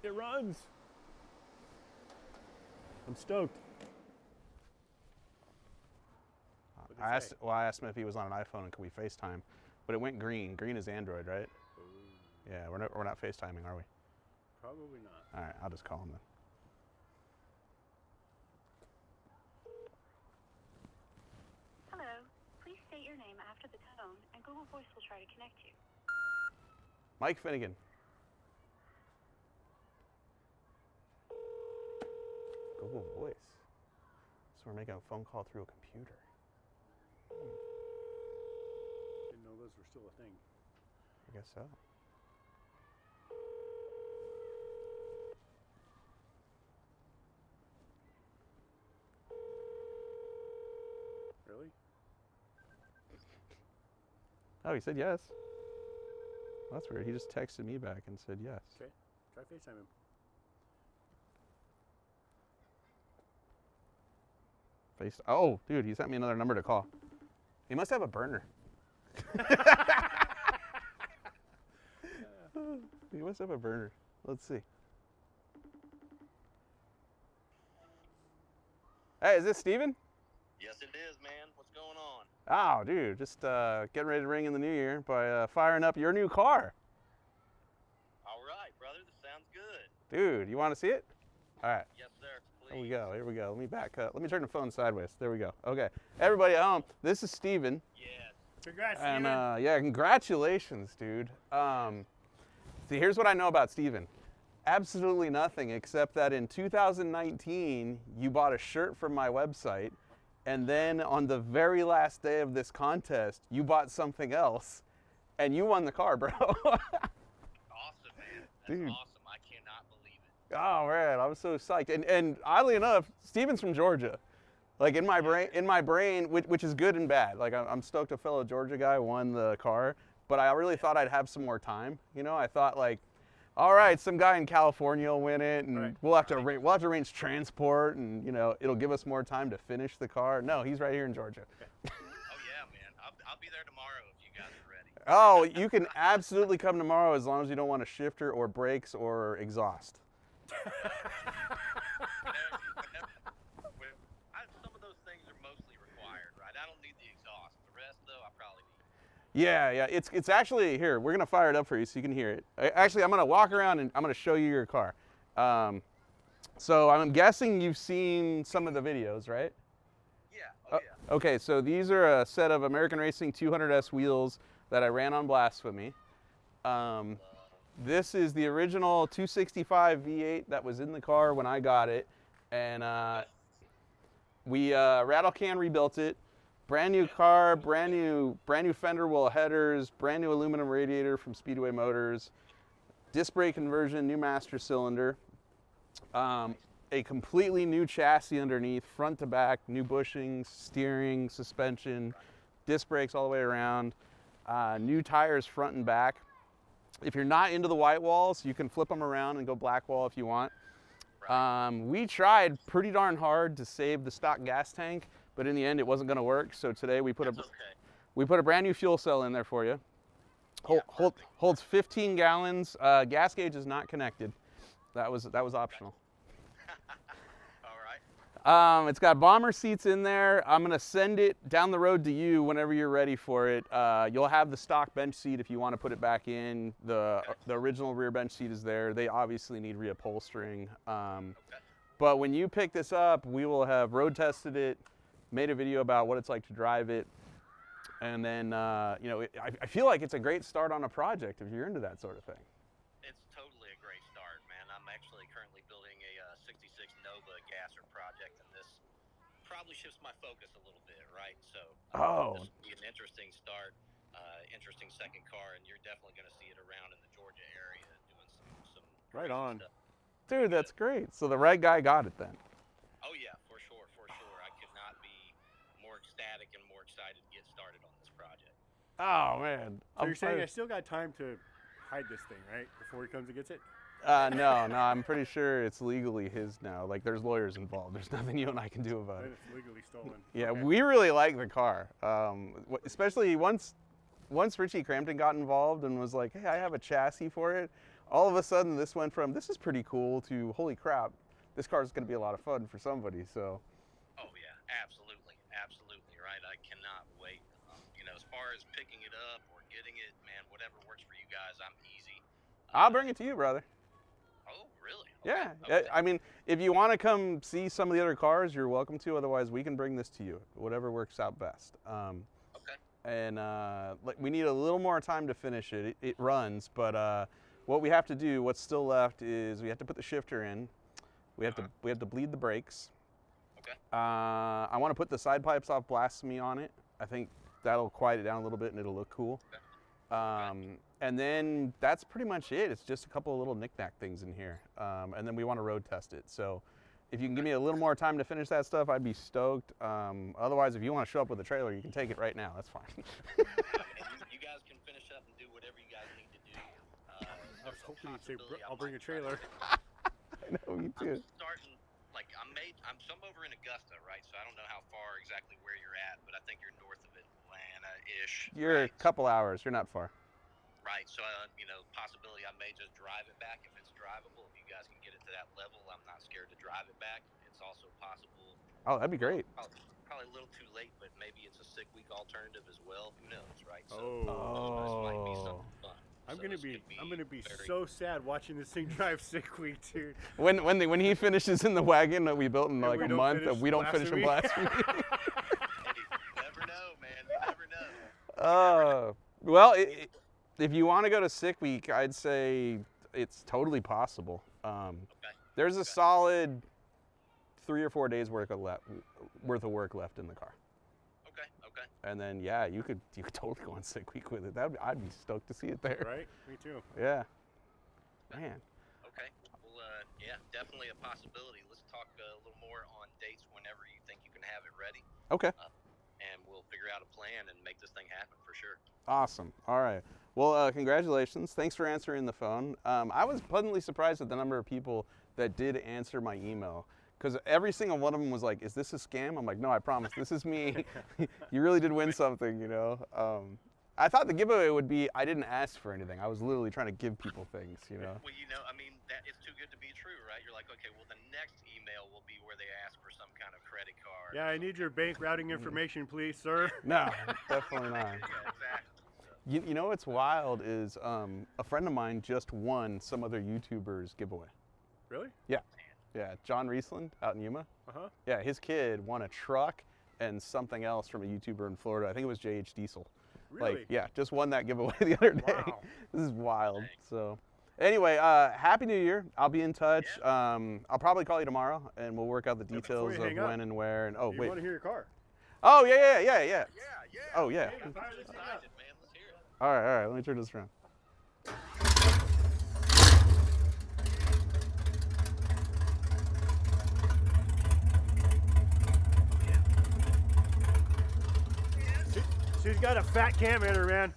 It runs. I'm stoked. I asked him if he was on an iPhone and could we FaceTime, but it went green. Green is Android, right? Yeah, we're not FaceTiming, are we? Probably not. All right, I'll just call him then. Hello. Please state your name after the tone, and Google Voice will try to connect you. Mike Finnegan. Google Voice. So we're making a phone call through a computer. Didn't know those were still a thing. I guess so. Really? Oh, he said yes. That's weird. He just texted me back and said yes. Okay. Try FaceTime him. Oh, dude, he sent me another number to call. He must have a burner. He must have a burner. Let's see. Hey, is this Steven? Yes, it is, man. What's going on? Oh, dude, just getting ready to ring in the new year by firing up your new car. All right, brother. This sounds good. Dude, you want to see it? All right. Yes, sir. Please. Here we go. Here we go. Let me back up. Let me turn the phone sideways. There we go. Okay. Everybody at home, this is Steven. Yes. Congrats, And Steven. yeah, congratulations, dude. See, here's what I know about Steven. Absolutely nothing except that in 2019, you bought a shirt from my website, and then on the very last day of this contest, you bought something else, and you won the car, bro. Awesome, man. That's Dude. awesome. I cannot believe it. Oh man, I'm so psyched. And oddly enough, Steven's from Georgia. Like in my brain, which is good and bad. Like I'm stoked a fellow Georgia guy won the car, but I really thought I'd have some more time. You know, I thought like, all right, some guy in California will win it, and Right. we'll have to arrange transport, and you know, it'll give us more time to finish the car. No, he's right here in Georgia. Oh, yeah, man. I'll be there tomorrow if you guys are ready. Oh, you can absolutely come tomorrow as long as you don't want a shifter or brakes or exhaust. Some of those things are mostly required, right? I don't need the exhaust. The rest, though, I probably need. Yeah, it's actually here. We're gonna fire it up for you so you can hear it. Actually, I'm gonna walk around and I'm gonna show you your car. So I'm guessing you've seen some of the videos, right? Yeah. Oh, yeah. Okay, so these are a set of American Racing 200S wheels that I ran on Blasphemy. This is the original 265 V8 that was in the car when I got it, and we rattle can rebuilt it. Brand new car, brand new Fenderwell headers, brand new aluminum radiator from Speedway Motors, disc brake conversion, new master cylinder, a completely new chassis underneath, front to back, new bushings, steering, suspension, disc brakes all the way around, new tires front and back. If you're not into the white walls, you can flip them around and go black wall if you want. We tried pretty darn hard to save the stock gas tank, but in the end it wasn't going to work. So today we put a brand new fuel cell in there for you. Holds 15 gallons. Gas gauge is not connected. That was optional. All right. It's got bomber seats in there. I'm gonna send it down the road to you whenever you're ready for it. You'll have the stock bench seat if you want to put it back in. The original rear bench seat is there. They obviously need reupholstering. But when you pick this up, we will have road tested it, made a video about what it's like to drive it, and then I feel like it's a great start on a project if you're into that sort of thing. It's totally a great start, man. I'm actually currently building a 66 Nova gasser project, and this probably shifts my focus a little bit, right? So this will be an interesting start, interesting second car, and you're definitely going to see it around in the Georgia area doing some Right on. stuff. Dude, that's great. So the right guy got it then. Oh yeah, for sure. I could not be more ecstatic and more excited to get started on this project. Oh man. So you're saying I still got time to hide this thing, right? Before he comes and gets it? No, I'm pretty sure it's legally his now. Like there's lawyers involved. There's nothing you and I can do about Then it. it's legally stolen. Yeah, Okay. we really like the car. Especially once Richie Crampton got involved and was like, hey, I have a chassis for it. All of a sudden this went from this is pretty cool to holy crap, this car is going to be a lot of fun for somebody. So. Oh yeah, absolutely, right. I cannot wait. As far as picking it up or getting it, man, whatever works for you guys, I'm easy. I'll bring it to you, brother. Oh, really? Yeah. Okay. I mean, if you want to come see some of the other cars, you're welcome to. Otherwise, we can bring this to you. Whatever works out best. Okay. And we need a little more time to finish it. It runs, but what we have to do, what's still left, is we have to put the shifter in. We have to bleed the brakes. Okay. I want to put the side pipes off Blasphemy on it. I think that'll quiet it down a little bit and it'll look cool. Okay. And then that's pretty much it. It's just a couple of little knick-knack things in here. And then we want to road test it. So if you can give me a little more time to finish that stuff, I'd be stoked. Otherwise, if you want to show up with a trailer, you can take it right now. That's fine. You guys can finish up and do whatever you guys need to do. I was hoping you'd say, I'll bring a trailer. I know, you too. I'm starting, I'm over in Augusta, right? So I don't know how far exactly where you're at, but I think you're north of Atlanta-ish. You're right? a couple hours. You're not far. Right, so, possibility I may just drive it back if it's drivable. If you guys can get it to that level, I'm not scared to drive it back. It's also possible. Oh, that'd be great. Probably a little too late, but maybe it's a 6-week alternative as well. Who knows, right? So Oh. this might be something fun. I'm So gonna this be could very- so sad watching this thing drive 6 weeks, dude. When he finishes in the wagon that we built in And like we a don't month, finish we don't finish in Blasphemy. Blasphemy. Hey, you never know, man. You never know. Well, if you want to go to sick week, I'd say it's totally possible. There's a solid 3 or 4 days worth of work left in the car. Okay. And then yeah, you could totally go on sick week with it. I'd be stoked to see it there. Right? Me too. Yeah. Man. Okay. Well, yeah, definitely a possibility. Let's talk a little more on dates whenever you think you can have it ready. Okay. And we'll figure out a plan and make this thing happen for sure. Awesome. All right. Well, congratulations. Thanks for answering the phone. I was pleasantly surprised at the number of people that did answer my email. Because every single one of them was like, is this a scam? I'm like, no, I promise, this is me. You really did win something, you know? I thought the giveaway would be, I didn't ask for anything. I was literally trying to give people things, you know? Well, it's too good to be true, right? okay, well, the next email will be where they ask for some kind of credit card. Yeah, I need your bank routing information, please, sir. No, definitely not. Yeah, exactly. So, You know what's wild is a friend of mine just won some other YouTubers giveaway. Really? Yeah, John Riesland out in Yuma. Uh-huh. Yeah, his kid won a truck and something else from a YouTuber in Florida. I think it was JH Diesel. Really? Like, yeah, just won that giveaway the other day. Wow. This is wild. So, anyway, Happy New Year. I'll be in touch. I'll probably call you tomorrow, and we'll work out the before details you of hang up, when and where. And oh, You wait. want to hear your car? Oh yeah. yeah. Oh yeah. Hey, fire this thing up. Excited, man. Let's hear it. All right. Let me turn this around. She's got a fat cam in her, man.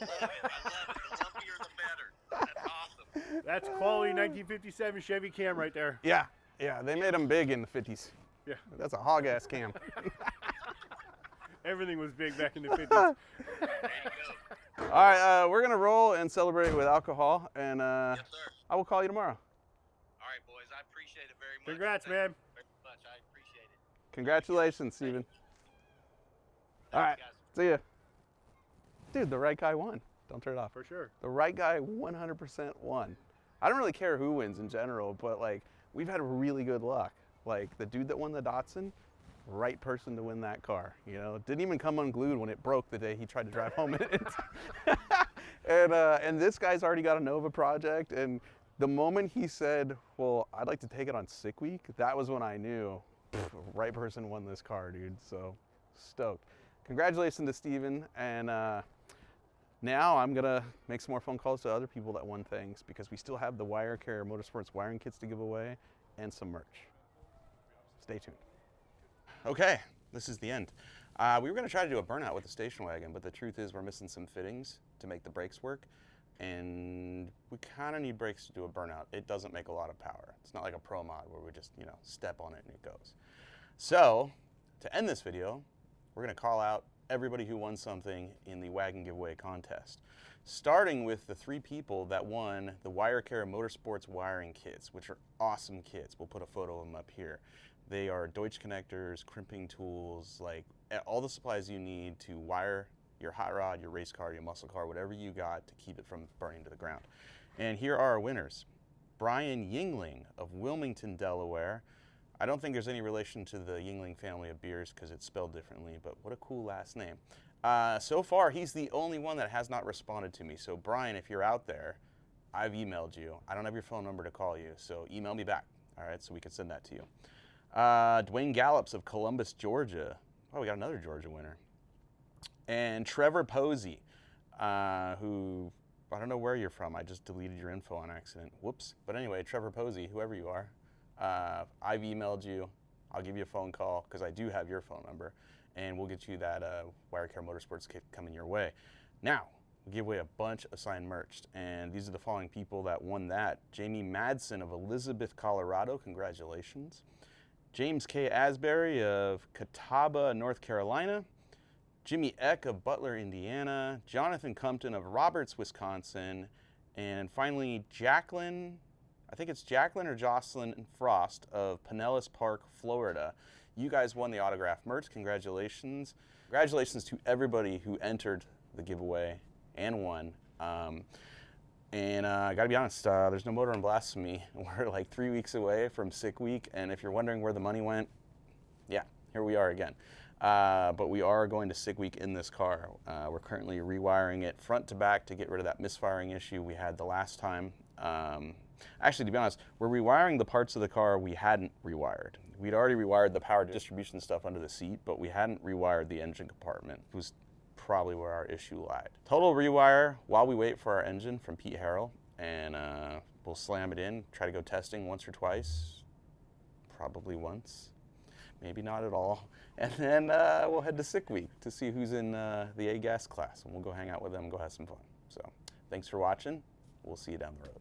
I love it. The lumpier, the better. That's awesome. That's quality 1957 Chevy cam right there. Yeah. They made them big in the 50s. Yeah. That's a hog ass cam. Everything was big back in the 50s. There you go. All right. We're gonna roll and celebrate with alcohol, and Yes, sir. I will call you tomorrow. All right, boys. I appreciate it very much. Congrats, Thank you man. very much. I appreciate it. Congratulations, Steven. All right. guys. See ya. Dude, the right guy won. Don't turn it off. For sure. The right guy 100% won. I don't really care who wins in general, but like we've had really good luck. Like the dude that won the Datsun, right person to win that car. You know, didn't even come unglued when it broke the day he tried to drive home in it. And this guy's already got a Nova project. And the moment he said, "Well, I'd like to take it on sick week," that was when I knew, right person won this car, dude. So stoked. Congratulations to Steven, and now I'm gonna make some more phone calls to other people that won things because we still have the Wire Care Motorsports wiring kits to give away and some merch. Stay tuned. Okay, this is the end. We were gonna try to do a burnout with the station wagon, but the truth is we're missing some fittings to make the brakes work, and we kind of need brakes to do a burnout. It doesn't make a lot of power. It's not like a Pro Mod where we just, step on it and it goes. So, to end this video, we're gonna call out everybody who won something in the wagon giveaway contest. Starting with the 3 people that won the Wire Care Motorsports wiring kits, which are awesome kits. We'll put a photo of them up here. They are Deutsch connectors, crimping tools, like all the supplies you need to wire your hot rod, your race car, your muscle car, whatever you got to keep it from burning to the ground. And here are our winners. Brian Yingling of Wilmington, Delaware. I don't think there's any relation to the Yingling family of beers because it's spelled differently, but what a cool last name. So far, he's the only one that has not responded to me. So Brian, if you're out there, I've emailed you. I don't have your phone number to call you, so email me back, all right, so we can send that to you. Dwayne Gallops of Columbus, Georgia. Oh, we got another Georgia winner. And Trevor Posey, who, I don't know where you're from. I just deleted your info on accident. Whoops. But anyway, Trevor Posey, whoever you are, I've emailed you. I'll give you a phone call because I do have your phone number, and we'll get you that Wire Care Motorsports kit coming your way. Now, we give away a bunch of signed merch, and these are the following people that won that. Jamie Madsen of Elizabeth, Colorado, congratulations. James K. Asbury of Catawba, North Carolina. Jimmy Eck of Butler, Indiana. Jonathan Compton of Roberts, Wisconsin. And finally, Jacqueline, I think it's Jacqueline or Jocelyn Frost of Pinellas Park, Florida. You guys won the autographed merch. Congratulations. Congratulations to everybody who entered the giveaway and won. I gotta be honest, there's no motor in blasphemy. We're like 3 weeks away from sick week, and if you're wondering where the money went, yeah, here we are again. But we are going to sick week in this car. We're currently rewiring it front to back to get rid of that misfiring issue we had the last time. Actually, to be honest, we're rewiring the parts of the car we hadn't rewired. We'd already rewired the power distribution stuff under the seat, but we hadn't rewired the engine compartment. It was probably where our issue lied. Total rewire while we wait for our engine from Pete Harrell, and we'll slam it in, try to go testing once or twice, probably once, maybe not at all, and then we'll head to sick week to see who's in the A-gas class, and we'll go hang out with them and go have some fun. So thanks for watching. We'll see you down the road.